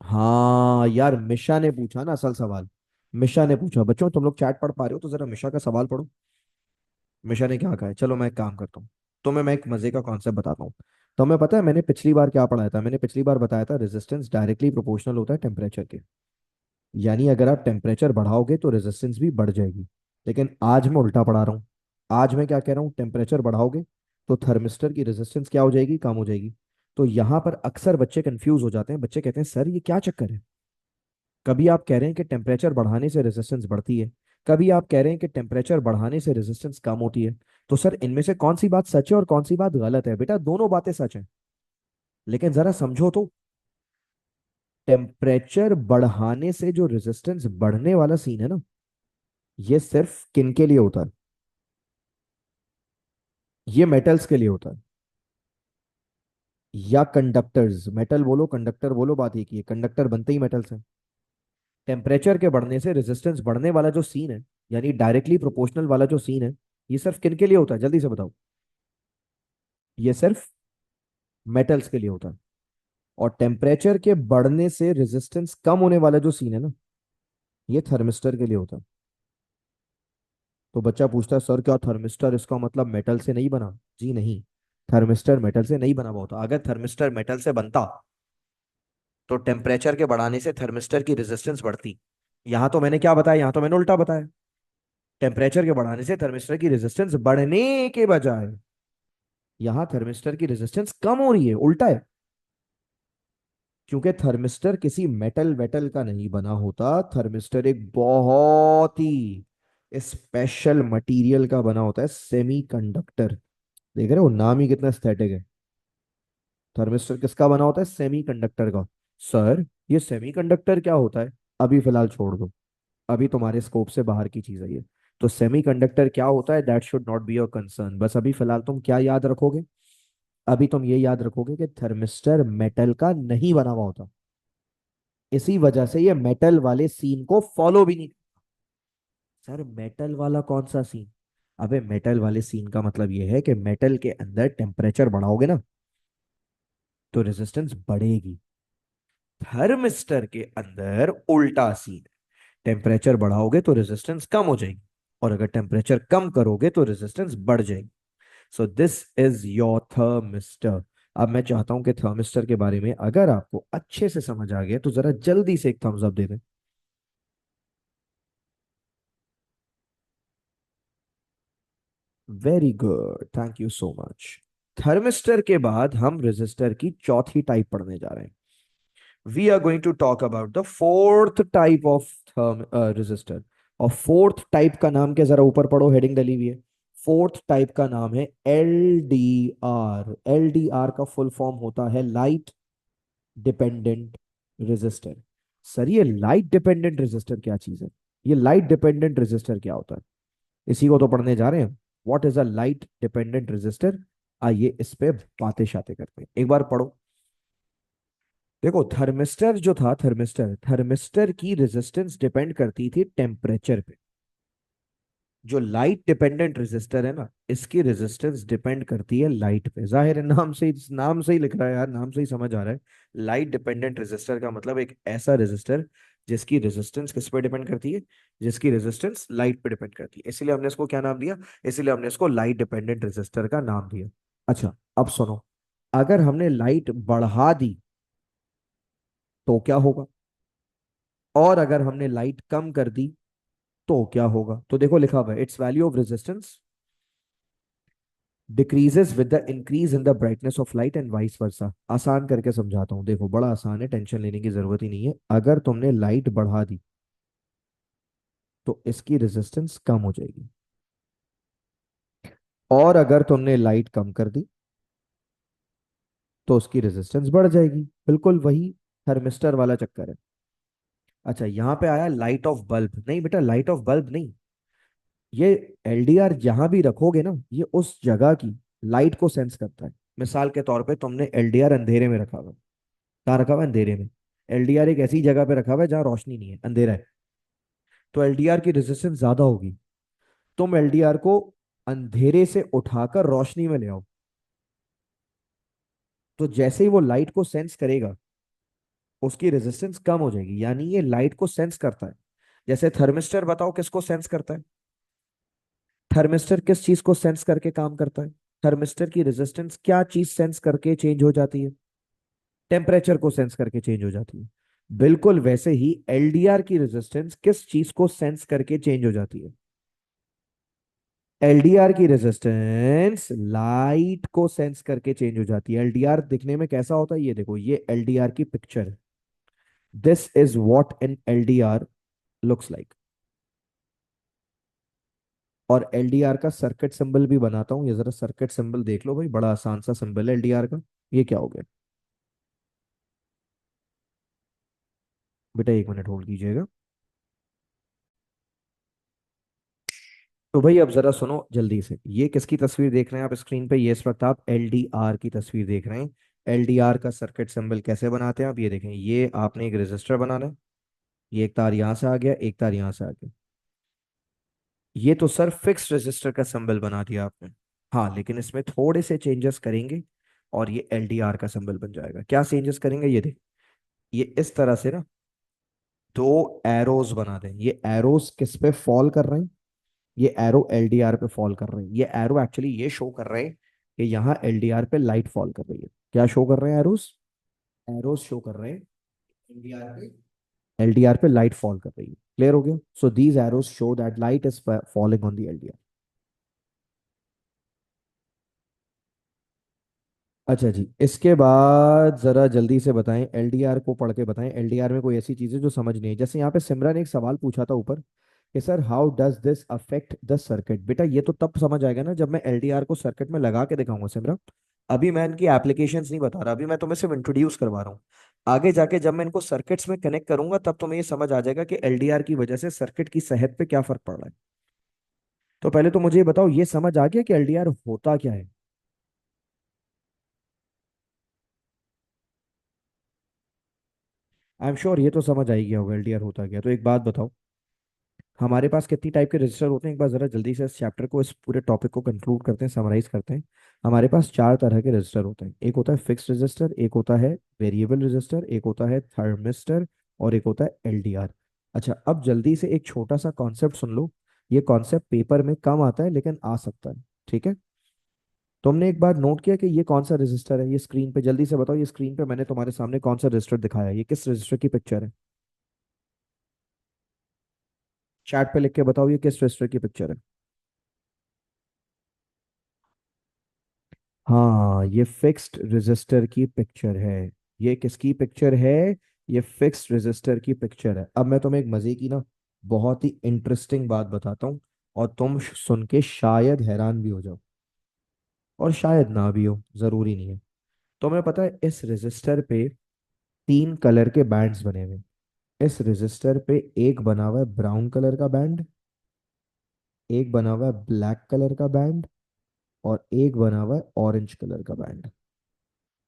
हाँ यार, मिशा ने पूछा ना असल सवाल। मिशा ने पूछा। बच्चों तुम लोग चैट पढ़ पा रहे हो तो जरा मिशा का सवाल पढ़ो। मिशा ने क्या कहा है? चलो मैं एक काम करता हूँ, तुम्हें मैं एक मजे का कॉन्सेप्ट बताता हूँ। तुम्हें पता है मैंने पिछली बार क्या पढ़ाया था? मैंने पिछली बार बताया था रेजिस्टेंस डायरेक्टली प्रोपोर्शनल होता है टेम्परेचर के। यानी अगर आप टेम्परेचर बढ़ाओगे तो रेजिस्टेंस भी बढ़ जाएगी। लेकिन आज मैं उल्टा पढ़ा रहा हूँ। आज मैं क्या कह रहा हूँ? टेम्परेचर बढ़ाओगे तो थर्मिस्टर की रेजिस्टेंस क्या हो जाएगी? कम हो जाएगी। तो यहाँ पर अक्सर बच्चे कंफ्यूज हो जाते हैं। बच्चे कहते हैं सर ये क्या चक्कर है? कभी आप कह रहे हैं कि टेम्परेचर बढ़ाने से रेजिस्टेंस बढ़ती है, कभी आप कह रहे हैं कि टेम्परेचर बढ़ाने से रेजिस्टेंस कम होती है। तो सर इनमें से कौन सी बात सच है और कौन सी बात गलत है? बेटा दोनों बातें सच हैं, लेकिन जरा समझो तो। टेम्परेचर बढ़ाने से जो रेजिस्टेंस बढ़ने वाला सीन है ना, ये सिर्फ किन के लिए होता है? ये मेटल्स के लिए होता है, या कंडक्टर्स। मेटल बोलो कंडक्टर बोलो, बात एक ही है, कंडक्टर बनते ही मेटल्स हैं। टेम्परेचर के बढ़ने से रेजिस्टेंस बढ़ने वाला जो सीन है, यानी डायरेक्टली प्रोपोर्शनल वाला जो सीन है, ये सिर्फ किन के लिए होता है? जल्दी से बताओ। ये सिर्फ मेटल्स के लिए होता है। और टेम्परेचर के बढ़ने से रेजिस्टेंस कम होने वाला जो सीन है ना, ये थर्मिस्टर के लिए होता है। तो बच्चा पूछता है सर क्या थर्मिस्टर इसका मतलब मेटल से नहीं बना? जी नहीं, थर्मिस्टर मेटल से नहीं बना हुआ होता। अगर थर्मिस्टर मेटल से बनता तो टेम्परेचर के बढ़ाने से थर्मिस्टर की रेजिस्टेंस बढ़ती। यहां तो मैंने क्या बताया? यहां तो मैंने उल्टा बताया। टेम्परेचर के बढ़ाने से थर्मिस्टर की रेजिस्टेंस बढ़ने के बजाय यहां थर्मिस्टर की रेजिस्टेंस कम हो रही है, उल्टा है। क्योंकि थर्मिस्टर किसी मेटल वेटल का नहीं बना होता। थर्मिस्टर एक बहुत ही स्पेशल मटेरियल का बना होता है, सेमीकंडक्टर। देख रहे हो नाम ही कितना एस्थेटिक है। थर्मिस्टर किसका बना होता है? सेमीकंडक्टर का। सर ये सेमीकंडक्टर क्या होता है? अभी फिलहाल छोड़ दो, अभी तुम्हारे स्कोप से बाहर की चीज है ये। तो सेमीकंडक्टर क्या होता है, that should not be your concern. बस अभी फिलहाल तुम क्या याद रखोगे? अभी तुम ये याद रखोगे कि थर्मिस्टर मेटल का नहीं बना हुआ होता। इसी वजह से ये मेटल वाले सीन को फॉलो भी नहीं। सर मेटल वाला कौन सा सीन? अबे मेटल वाले सीन का मतलब ये है कि मेटल के अंदर टेम्परेचर बढ़ाओगे ना तो रेजिस्टेंस बढ़ेगी। थर्मिस्टर के अंदर उल्टा सीन है, टेम्परेचर बढ़ाओगे तो रेजिस्टेंस कम हो जाएगी, और अगर टेम्परेचर कम करोगे तो रेजिस्टेंस बढ़ जाएगी। So this is your thermistor. अब मैं चाहता हूं कि थर्मिस्टर के बारे में अगर आपको अच्छे से समझ आ गया तो जरा जल्दी से एक थम्स अप दे दें। Very good, thank you so much. Thermistor के बाद हम रेजिस्टर की चौथी टाइप पढ़ने जा रहे हैं। We are going to talk about the fourth type of resistor. और फोर्थ टाइप का नाम क्या, जरा ऊपर पढ़ो, हेडिंग डली हुई है। फोर्थ टाइप का नाम है L D R. L D R का फुल फॉर्म होता है लाइट डिपेंडेंट रेजिस्टर। सर ये लाइट डिपेंडेंट रेजिस्टर क्या चीज है? ये लाइट डिपेंडेंट रेजिस्टर क्या होता है? इसी को तो पढ़ने जा रहे हैं। What is a light dependent resistor? आइए इस पे बातें शाते करते हैं, एक बार पढ़ो। देखो थर्मिस्टर जो था, थर्मिस्टर थर्मिस्टर की रेजिस्टेंस डिपेंड करती थी टेम्परेचर पे। जो लाइट डिपेंडेंट रेजिस्टर है ना, इसकी रेजिस्टेंस डिपेंड करती है लाइट पे। जाहिर है, नाम से ही लिख रहा है यार, नाम से ही समझ आ रहा है। लाइट डिपेंडेंट रेजिस्टर का मतलब एक ऐसा रेजिस्टर जिसकी रेजिस्टेंस किस पे डिपेंड करती है, जिसकी रेजिस्टेंस लाइट पे डिपेंड करती है। इसीलिए हमने इसको क्या नाम दिया, इसीलिए हमने इसको लाइट डिपेंडेंट रेजिस्टर का नाम दिया। अच्छा अब सुनो, अगर हमने लाइट बढ़ा दी तो क्या होगा, और अगर हमने लाइट कम कर दी तो क्या होगा? तो देखो लिखा हुआ है, it's value of resistance decreases with the increase in the brightness of light and vice versa. आसान करके समझाता हूँ, देखो बड़ा आसान है, टेंशन लेने की जरूरत ही नहीं है। अगर तुमने लाइट बढ़ा दी तो इसकी रेजिस्टेंस कम हो जाएगी, और अगर तुमने लाइट कम कर दी तो उसकी रेजिस्टेंस बढ़ जाएगी। बिल्कुल वही थर्मिस्टर वाला चक्कर है। अच्छा यहाँ पे आया लाइट ऑफ बल्ब, नहीं बेटा लाइट ऑफ बल्ब नहीं। ये एलडीआर जहां भी रखोगे ना, ये उस जगह की लाइट को सेंस करता है। मिसाल के तौर पे तुमने एलडीआर अंधेरे में रखा हुआ है। कहाँ रखा हुआ है? अंधेरे में। एलडीआर एक ऐसी जगह पे रखा हुआ है जहाँ रोशनी नहीं है, अंधेरा है, तो एलडीआर की रेजिस्टेंस ज्यादा होगी। तुम एलडीआर को अंधेरे से उठाकर रोशनी में ले आओ, तो जैसे ही वो लाइट को सेंस करेगा उसकी रेजिस्टेंस कम हो जाएगी। यानी ये लाइट को सेंस करता है। जैसे थर्मिस्टर बताओ किसको सेंस करता है? थर्मिस्टर किस चीज को सेंस करके काम करता है? थर्मिस्टर की रेजिस्टेंस क्या चीज सेंस करके चेंज हो जाती है? टेम्परेचर को सेंस करके चेंज हो जाती है। बिल्कुल वैसे ही एलडीआर की रेजिस्टेंस किस चीज को सेंस करके चेंज हो जाती है? एलडीआर की रेजिस्टेंस लाइट को सेंस करके चेंज हो जाती है। एलडीआर दिखने में कैसा होता है, ये देखो, ये एलडीआर की पिक्चर है। This is what an LDR looks like. और एलडीआर का सर्किट सिंबल भी बनाता हूं, ये जरा सर्किट सिंबल देख लो भाई, बड़ा आसान सा सिंबल है एलडीआर का। ये क्या हो गया बेटा, एक मिनट होल्ड कीजिएगा। तो भाई अब जरा सुनो जल्दी से, ये किसकी तस्वीर देख रहे हैं आप स्क्रीन पे? ये इस वक्त आप एलडीआर की तस्वीर देख रहे हैं। एलडीआर का सर्किट सिंबल कैसे बनाते हैं आप ये देखें। ये आपने एक रेजिस्टर बनाना है, ये एक तार यहाँ से आ गया, एक तार यहाँ से आ गया। ये तो सर फिक्स रेजिस्टर का सिंबल बना दिया आपने। हाँ लेकिन इसमें थोड़े से चेंजेस करेंगे और ये एलडीआर का सिंबल बन जाएगा। क्या चेंजेस करेंगे, ये देख, ये इस तरह से ना दो एरोज बना दें। ये एरोज किस पे फॉल कर रहे हैं? ये एरो एलडीआर पे फॉल कर रहे हैं। ये एरो एक्चुअली ये शो कर रहे हैं कि यहाँ एलडीआर पे लाइट फॉल कर रही है। क्या शो कर रहे हैं एरोस? एरोस शो कर रहे हैं एलडीआर पे लाइट फॉल कर रही है। क्लियर हो गया? So these arrows show that light is falling on the LDR. अच्छा जी, इसके बाद जरा जल्दी से बताएं, एलडीआर को पढ़ के बताएं, एलडीआर में कोई ऐसी चीजें जो समझ नहीं है। जैसे यहाँ पे सिमरन ने एक सवाल पूछा था ऊपर कि sir how does this affect the circuit. बेटा ये तो तब समझ आएगा ना जब मैं एलडीआर को सर्किट में लगा के दिखाऊंगा सिमरन। अभी मैं इनकी एप्लीकेशंस नहीं बता रहा, अभी मैं तुम्हें सिर्फ इंट्रोड्यूस करवा रहा हूँ। आगे जाके जब मैं इनको सर्किट्स में कनेक्ट करूंगा तब तुम्हें ये समझ आ जाएगा कि एलडीआर की वजह से सर्किट की सेहत पे क्या फर्क पड़ रहा है। तो पहले तो मुझे ये बताओ, ये समझ आ गया कि एलडीआर होता क्या है? आई एम श्योर ये तो समझ आ ही गया होगा एलडीआर होता क्या है। तो एक बात बताओ, हमारे पास कितनी टाइप के रजिस्टर होते हैं? एक बार जरा जल्दी से इस चैप्टर को, इस पूरे टॉपिक को कंक्लूड करते हैं, समराइज करते हैं। हमारे पास चार तरह के रजिस्टर होते हैं। एक होता है फिक्स रजिस्टर, एक होता है वेरिएबल रजिस्टर, एक होता है थर्मिस्टर, और एक होता है एलडीआर। अच्छा अब जल्दी से एक छोटा सा कॉन्सेप्ट सुन लो। ये कॉन्सेप्ट पेपर में कम आता है लेकिन आ सकता है, ठीक है? तुमने एक बार नोट किया कि ये कौन सा रजिस्टर है? ये स्क्रीन पे जल्दी से बताओ, ये स्क्रीन पे मैंने तुम्हारे सामने कौन सा रजिस्टर दिखाया है? ये किस रजिस्टर की पिक्चर है? चैट पे लिख के बताओ ये किस रजिस्टर की पिक्चर है। हाँ ये फिक्स्ड रजिस्टर की पिक्चर है। ये किसकी पिक्चर है? ये फिक्स्ड रेजिस्टर की पिक्चर है। अब मैं तुम्हें एक मजे की ना बहुत ही इंटरेस्टिंग बात बताता हूँ, और तुम सुन के शायद हैरान भी हो जाओ, और शायद ना भी हो, जरूरी नहीं है। तुम्हें पता है इस रेजिस्टर पे तीन कलर के बैंड्स बने हुए हैं। इस रेजिस्टर पे एक बना हुआ है ब्राउन कलर का बैंड, एक बना हुआ है ब्लैक कलर का बैंड, और एक बना हुआ है ऑरेंज कलर का बैंड।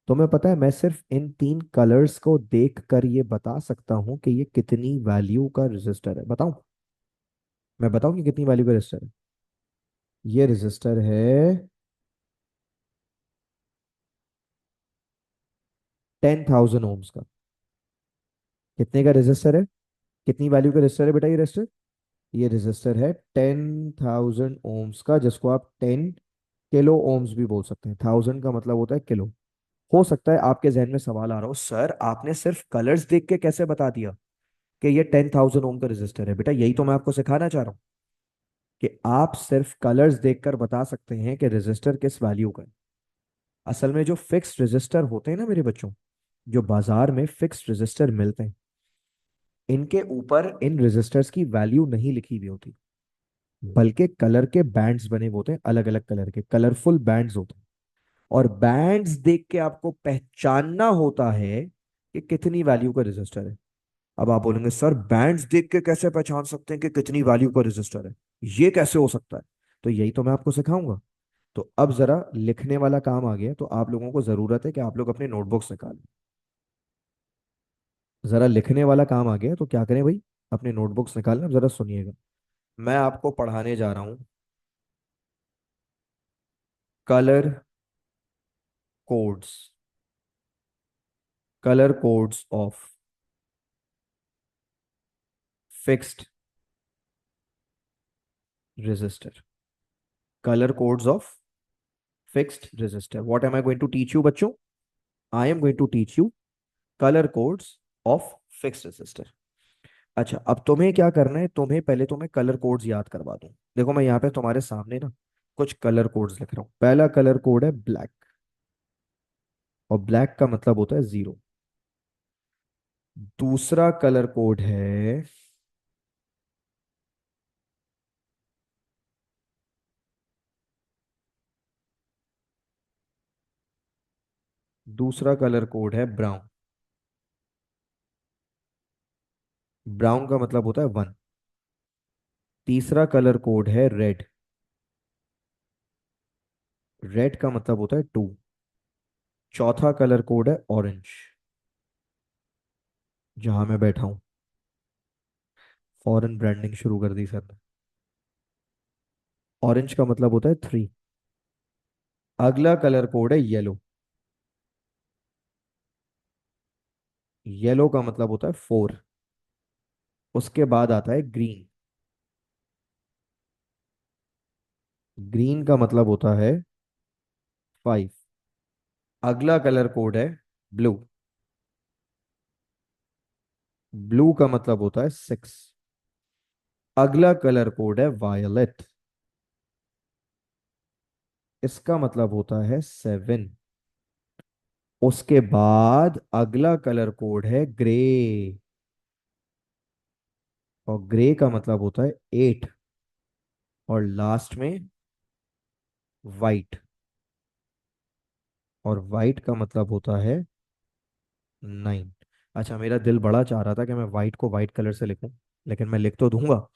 तुम्हें पता है मैं सिर्फ इन तीन कलर्स को देख कर ये बता सकता हूँ कि ये कितनी वैल्यू का रेजिस्टर है। बताऊं? मैं बताऊं कि कितनी वैल्यू का रेजिस्टर है? ये रेजिस्टर है 10,000 ओम्स का। कितने का रेजिस्टर है? कितनी वैल्यू का रेजिस्टर है बेटा ये रेजिस्टर? ये रेजिस्टर है 10,000 ओम्स का, जिसको आप 10 किलो ओम्स भी बोल सकते हैं। 1000 का मतलब होता है किलो। हो सकता है आपके जहन में सवाल आ रहा हो, सर आपने सिर्फ कलर्स देख के कैसे बता दिया कि ये 10,000 ओम का रेजिस्टर है? बेटा यही तो मैं आपको सिखाना चाह रहा हूँ कि आप सिर्फ कलर्स देखकर बता सकते हैं कि रेजिस्टर किस वैल्यू का है। असल में जो फिक्स्ड रेजिस्टर होते हैं ना मेरे बच्चों, जो बाजार में फिक्स्ड रेजिस्टर मिलते हैं, इनके ऊपर इन रेजिस्टर्स की वैल्यू नहीं लिखी हुई होती, बल्कि कलर के बैंड्स बने हुए होते हैं, अलग अलग कलर के कलरफुल बैंड्स होते हैं। और बैंड्स देख के आपको पहचानना होता है कि कितनी वैल्यू का रेजिस्टर है। अब आप बोलेंगे सर बैंड्स देख के कैसे पहचान सकते हैं कि कितनी वैल्यू का रजिस्टर है? ये कैसे हो सकता है? तो यही तो मैं आपको सिखाऊंगा। तो अब जरा लिखने वाला काम आ गया, तो आप लोगों को जरूरत है कि आप लोग अपने नोटबुक्स निकालें। जरा लिखने वाला काम आ गया, तो क्या करें भाई? अपने नोटबुक्स निकालें। अब जरा सुनिएगा, मैं आपको पढ़ाने जा रहा हूँ colour codes, colour codes of fixed resistor. Colour codes of fixed resistor, what am I going to teach you बच्चों? I am going to teach you colour codes of fixed resistor. अच्छा, अब तुम्हें क्या करना है, तुम्हें पहले तुम्हें कलर कोड्स याद करवा दूं। देखो मैं यहाँ पे तुम्हारे सामने ना कुछ कलर कोड्स लिख रहा हूँ। पहला कलर कोड है ब्लैक, और ब्लैक का मतलब होता है जीरो। दूसरा कलर कोड है, दूसरा कलर कोड है ब्राउन। ब्राउन का मतलब होता है वन। तीसरा कलर कोड है रेड। रेड का मतलब होता है टू। चौथा कलर कोड है ऑरेंज, जहां मैं बैठा हूं। फॉरेन ब्रांडिंग शुरू कर दी सर ने। ऑरेंज का मतलब होता है थ्री। अगला कलर कोड है येलो। येलो का मतलब होता है फोर। उसके बाद आता है ग्रीन। ग्रीन का मतलब होता है फाइव। अगला कलर कोड है ब्लू। ब्लू का मतलब होता है सिक्स। अगला कलर कोड है वायलेट। इसका मतलब होता है सेवन। उसके बाद अगला कलर कोड है ग्रे, और ग्रे का मतलब होता है एट। और लास्ट में वाइट, और वाइट का मतलब होता है नाइन। अच्छा, मेरा दिल बड़ा चाह रहा था कि मैं वाइट को वाइट कलर से लिखूं, लेकिन मैं लिख तो दूंगा,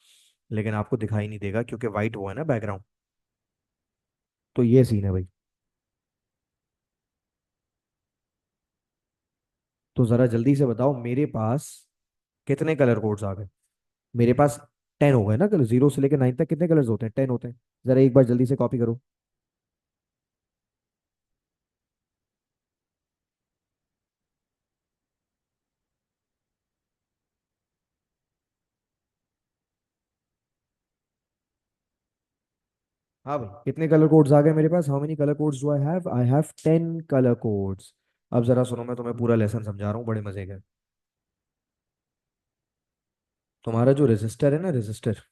लेकिन आपको दिखाई नहीं देगा क्योंकि वाइट वो है ना बैकग्राउंड। तो ये सीन है भाई। तो जरा जल्दी से बताओ मेरे पास कितने कलर कोड्स आ गए? मेरे पास 10 हो गए ना कलर, जीरो से लेकर 9 तक कितने कलर्स होते हैं? 10 होते हैं। जरा एक बार जल्दी से कॉपी करो। हाँ भाई, कितने कलर कोड्स आ गए मेरे पास? How many colour codes do I have? I have 10 colour codes. अब जरा सुनो, मैं तुम्हें पूरा लेसन समझा रहा हूँ बड़े मजे का। तुम्हारा जो रेजिस्टर है ना, रेजिस्टर,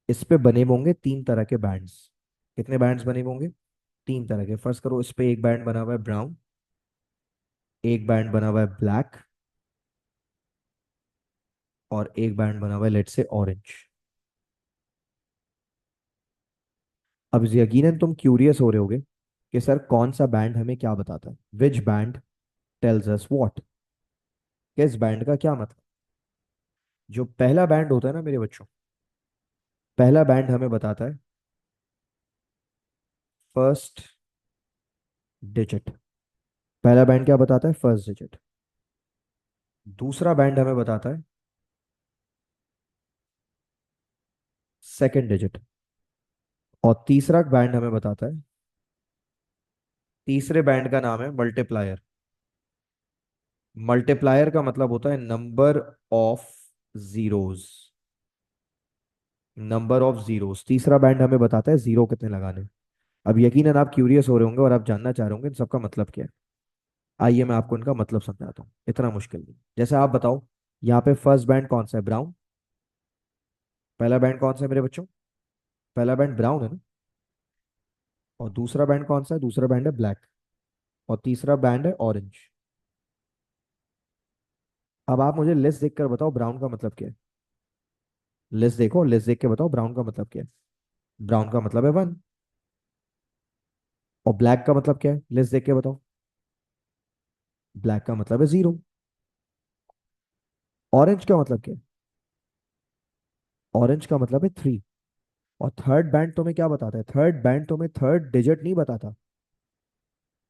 इस पे बने होंगे तीन तरह के बैंड्स। कितने बैंड्स बने होंगे? तीन तरह के। फर्स्ट करो, इस पे एक बैंड बना हुआ है ब्राउन, एक बैंड बना हुआ है ब्लैक और एक बैंड बना हुआ है लेट से ऑरेंज। अब यकीनन तुम क्यूरियस हो रहे होगे कि सर कौन सा बैंड हमें क्या बताता है, विच बैंड टेल्स अस व्हाट। किस बैंड का क्या मतलब। जो पहला बैंड होता है ना मेरे बच्चों, पहला बैंड हमें बताता है फर्स्ट डिजिट। पहला बैंड क्या बताता है, फर्स्ट डिजिट। दूसरा बैंड हमें बताता है सेकंड डिजिट। और तीसरा बैंड हमें बताता है, तीसरे बैंड का नाम है मल्टीप्लायर। मल्टीप्लायर का मतलब होता है number of zeros. Number of zeros तीसरा बैंड हमें बताता है जीरो कितने लगाने। अब यकीनन आप क्यूरियस हो रहे होंगे और आप जानना चाह रहे होंगे इन सबका मतलब क्या है। आइए मैं आपको इनका मतलब समझाता हूँ, इतना मुश्किल नहीं। जैसे आप बताओ, यहाँ पे फर्स्ट बैंड कौन सा है, ब्राउन। पहला बैंड कौन सा है मेरे बच्चों, पहला बैंड ब्राउन है ना। और दूसरा बैंड कौन सा है, दूसरा बैंड है ब्लैक। और तीसरा बैंड है ऑरेंज। अब आप मुझे लिस्ट देखकर बताओ ब्राउन का मतलब क्या है। लिस्ट देखो, लिस्ट देख के बताओ ब्राउन का मतलब क्या है। ब्राउन का मतलब है वन। और ब्लैक का मतलब क्या है, लिस्ट देख के बताओ। ब्लैक का मतलब है जीरो। ऑरेंज का मतलब क्या है, ऑरेंज का मतलब है थ्री। और थर्ड बैंड तुम्हें क्या बताता है, थर्ड बैंड तुम्हें थर्ड डिजिट नहीं बताता।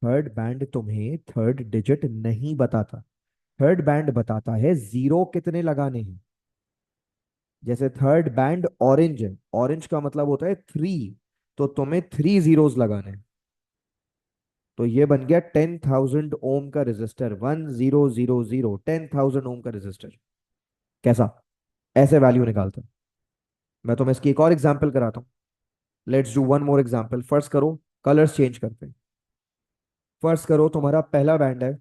थर्ड बैंड तुम्हें थर्ड डिजिट नहीं बताता। थर्ड बैंड बताता है जीरो कितने लगाने हैं। जैसे थर्ड बैंड ऑरेंज है, ऑरेंज का मतलब होता है थ्री, तो तुम्हें थ्री जीरोस लगाने हैं। तो ये बन गया 10,000 ओम का रेजिस्टर, 1000, 10,000 ओम का रेजिस्टर। कैसा, ऐसे वैल्यू निकालते हैं। मैं तुम्हें इसकी एक और एग्जांपल कराता हूँ। Let's do one more example. First करो कलर्स चेंज करते हैं। फर्स्ट करो तुम्हारा पहला बैंड है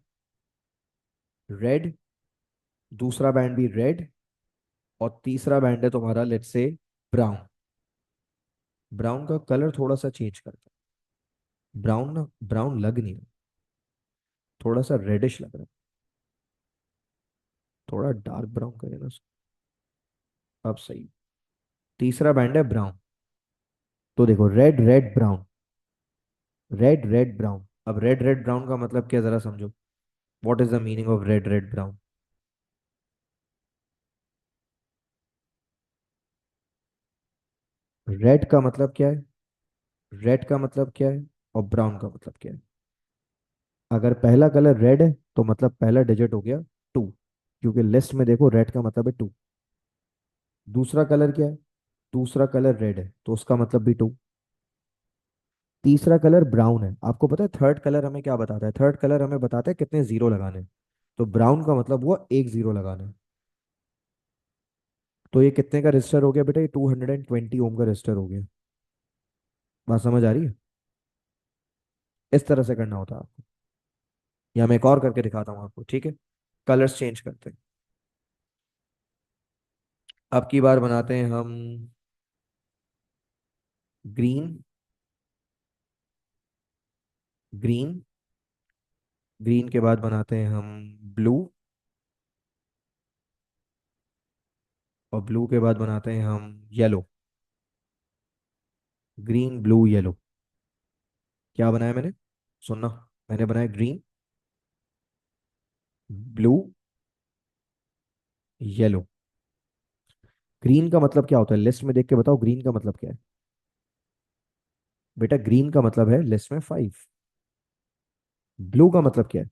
रेड, दूसरा बैंड भी रेड, और तीसरा बैंड है तुम्हारा लेट्स से ब्राउन। ब्राउन का कलर थोड़ा सा चेंज करते हैं। ब्राउन ना, ब्राउन लग नहीं रहा, थोड़ा सा रेडिश लग रहा है। थोड़ा डार्क ब्राउन करें ना उसको। अब सही। तीसरा बैंड है ब्राउन। तो देखो red red brown, red red brown. अब रेड रेड ब्राउन का मतलब क्या, जरा समझो। What is the meaning of red red brown. Red का मतलब क्या है, रेड का मतलब क्या है, और ब्राउन का मतलब क्या है। अगर पहला कलर रेड है तो मतलब पहला डिजिट हो गया टू, क्योंकि लिस्ट में देखो रेड का मतलब है टू। दूसरा कलर क्या है, दूसरा कलर रेड है तो उसका मतलब भी टू। तीसरा कलर ब्राउन है, आपको पता है थर्ड कलर हमें क्या बताता है, थर्ड कलर हमें बताता है कितने जीरो लगाने हैं। तो ब्राउन का मतलब हुआ एक जीरो लगाना है। तो ये कितने का रजिस्टर हो गया बेटा, ये 220 ओम का रजिस्टर हो गया। बात समझ आ रही है। इस तरह से करना होता है आपको। या मैं एक और करके दिखाता हूँ आपको, ठीक है। कलर्स चेंज करते हैं। अब की बार बनाते हैं हम ग्रीन, ग्रीन। ग्रीन के बाद बनाते हैं हम ब्लू, और ब्लू के बाद बनाते हैं हम येलो। Green blue yellow. क्या बनाया मैंने, सुनना। मैंने बनाया ग्रीन, ब्लू, येलो। ग्रीन का मतलब क्या होता है, लिस्ट में देख के बताओ ग्रीन का मतलब क्या है। बेटा ग्रीन का मतलब है लिस्ट में फाइव। ब्लू का मतलब क्या है,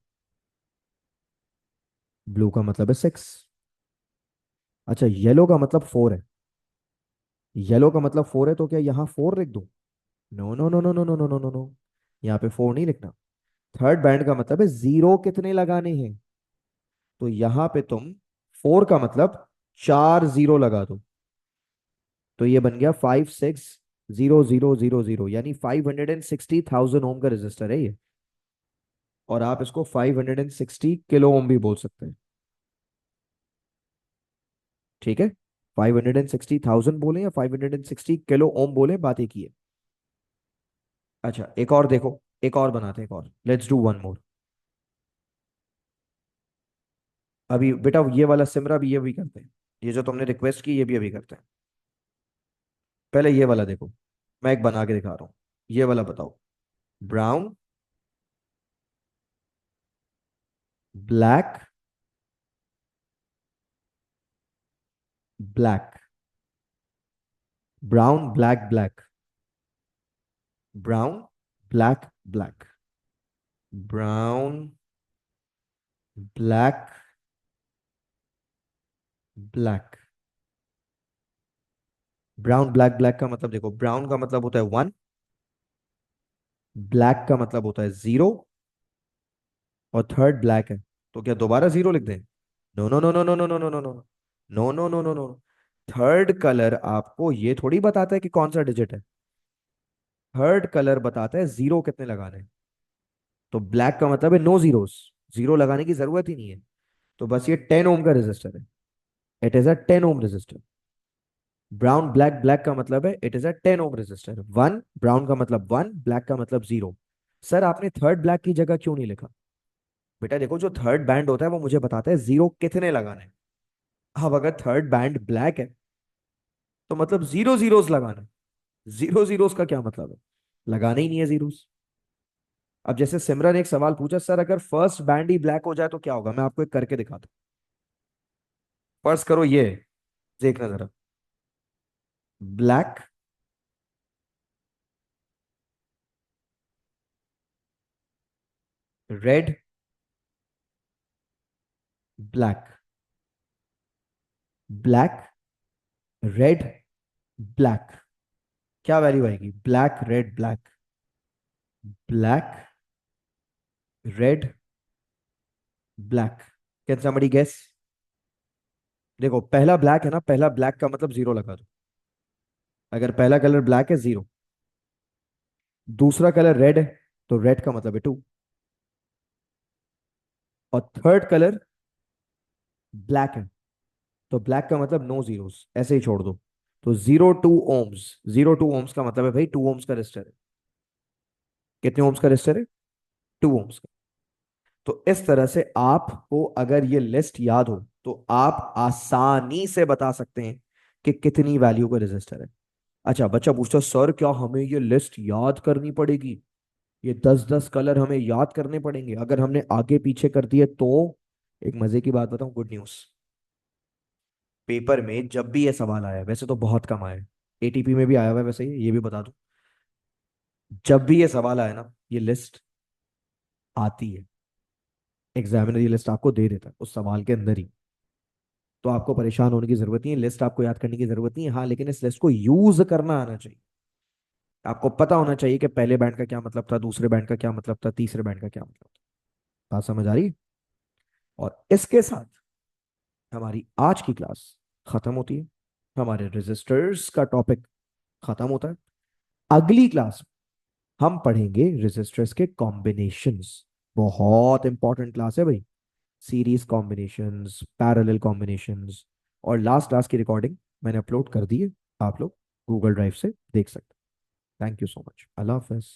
ब्लू का मतलब है सिक्स। अच्छा येलो का मतलब फोर है। येलो का मतलब फोर है तो क्या यहाँ फोर लिख दूं। No no no no no no no no no no, यहाँ पे फोर नहीं लिखना। थर्ड बैंड का मतलब है जीरो कितने लगाने हैं। तो यहाँ पे तुम फोर का मतलब चार जीरो लगा दो। तो ये बन गया 560000, यानी 560,000 ओम का रेजिस्टर है ये। और आप इसको 560 किलो ओम भी बोल सकते हैं, ठीक है। 560,000 बोले या 560 किलो ओम बोले, बात एक ही है। अच्छा एक और देखो, एक और बनाते हैं, एक और, लेट्स डू वन मोर। अभी बेटा ये वाला सिमरा भी ये भी करते हैं, ये जो तुमने रिक्वेस्ट की ये भी अभी करते हैं। पहले ये वाला देखो, मैं एक बना के दिखा रहा हूँ। ये वाला बताओ। Brown, black, black, brown black black, brown black black, brown black black. Brown black black का मतलब देखो, ब्राउन का मतलब होता है 1, ब्लैक का मतलब होता है 0, और थर्ड ब्लैक है। तो क्या दोबारा 0 लिख दें? No no no no no no no no no no no no no no no. Third colour आपको ये थोड़ी बताता है कि कौन सा डिजिट है। थर्ड कलर बताता है जीरो कितने लगाने हैं। तो ब्लैक का मतलब है नो जीरोस, जीरो लगाने की जरूरत ही नहीं है। तो बस ये 10 ओम का रेजिस्टर है, it is a 10 ohm resistor. Brown black black का मतलब है it is a 10 ohm resistor. One, brown का मतलब 1, ब्लैक का मतलब 0। सर आपने थर्ड ब्लैक की जगह क्यों नहीं लिखा? बेटा देखो, जो थर्ड बैंड होता है वो मुझे बताता है जीरो कितने लगाने हैं। अब अगर थर्ड बैंड ब्लैक है तो मतलब जीरो जीरोस लगाना है। जीरो जीरोस का क्या मतलब है? लगाना ही नहीं है जीरोस। अब जैसे सिमरन एक सवाल पूछा, सर अगर फर्स्ट बैंड ही ब्लैक हो जाए तो क्या होगा, मैं आपको एक करके दिखाता हूँ। फर्स्ट करो ये, देखना जरा। Black, red, black, black, red, black. क्या वैल्यू आएगी? Black red black, black red black. Can somebody guess? देखो पहला ब्लैक है ना, पहला ब्लैक का मतलब 0 लगा दो। अगर पहला कलर ब्लैक है 0, दूसरा कलर रेड है तो रेड का मतलब है 2, और थर्ड कलर ब्लैक है तो ब्लैक का मतलब नो जीरोस, ऐसे ही छोड़ दो। तो 0 2 ओम्स, 0 2 ओम्स का मतलब है भाई 2 ओम्स का रेजिस्टर है। कितने ओम्स का रेजिस्टर है? 2 ओम्स का। तो इस तरह से आपको अगर ये लिस्ट याद हो तो आप आसानी से बता सकते हैं कि कितनी वैल्यू का रेजिस्टर है। अच्छा, बच्चा पूछता सर क्या हमें ये लिस्ट याद करनी पड़ेगी? ये 10 10 कलर हमें याद करने पड़ेंगे? अगर हमने आगे पीछे कर दिए तो? एक मजे की बात बताऊं, गुड न्यूज। पेपर में जब भी ये सवाल आया है, वैसे तो बहुत कम आया है, एटीपी में भी आया हुआ है वैसे, ये भी बता दूं, जब भी ये सवाल आया ना, ये लिस्ट आती है। एग्जामिनर ये लिस्ट आपको दे देता है उस सवाल के अंदर ही। तो आपको परेशान होने की जरूरत नहीं है, लिस्ट आपको याद करने की जरूरत नहीं है। हाँ, लेकिन इस लिस्ट को यूज करना आना चाहिए। आपको पता होना चाहिए कि पहले बैंड का क्या मतलब था, दूसरे बैंड का क्या मतलब था, तीसरे बैंड का क्या मतलब था। बात समझ आ रही? और इसके साथ हमारी आज की क्लास खत्म होती है, हमारे रेजिस्टर्स का टॉपिक खत्म होता है। अगली क्लास हम पढ़ेंगे रेजिस्टर्स के कॉम्बिनेशंस। बहुत इंपॉर्टेंट क्लास है भाई। सीरीज कॉम्बिनेशंस, पैरेलल कॉम्बिनेशंस, और लास्ट क्लास की रिकॉर्डिंग मैंने अपलोड कर दी है, आप लोग गूगल ड्राइव से देख सकते हैं। Thank you so much, Allah Hafiz.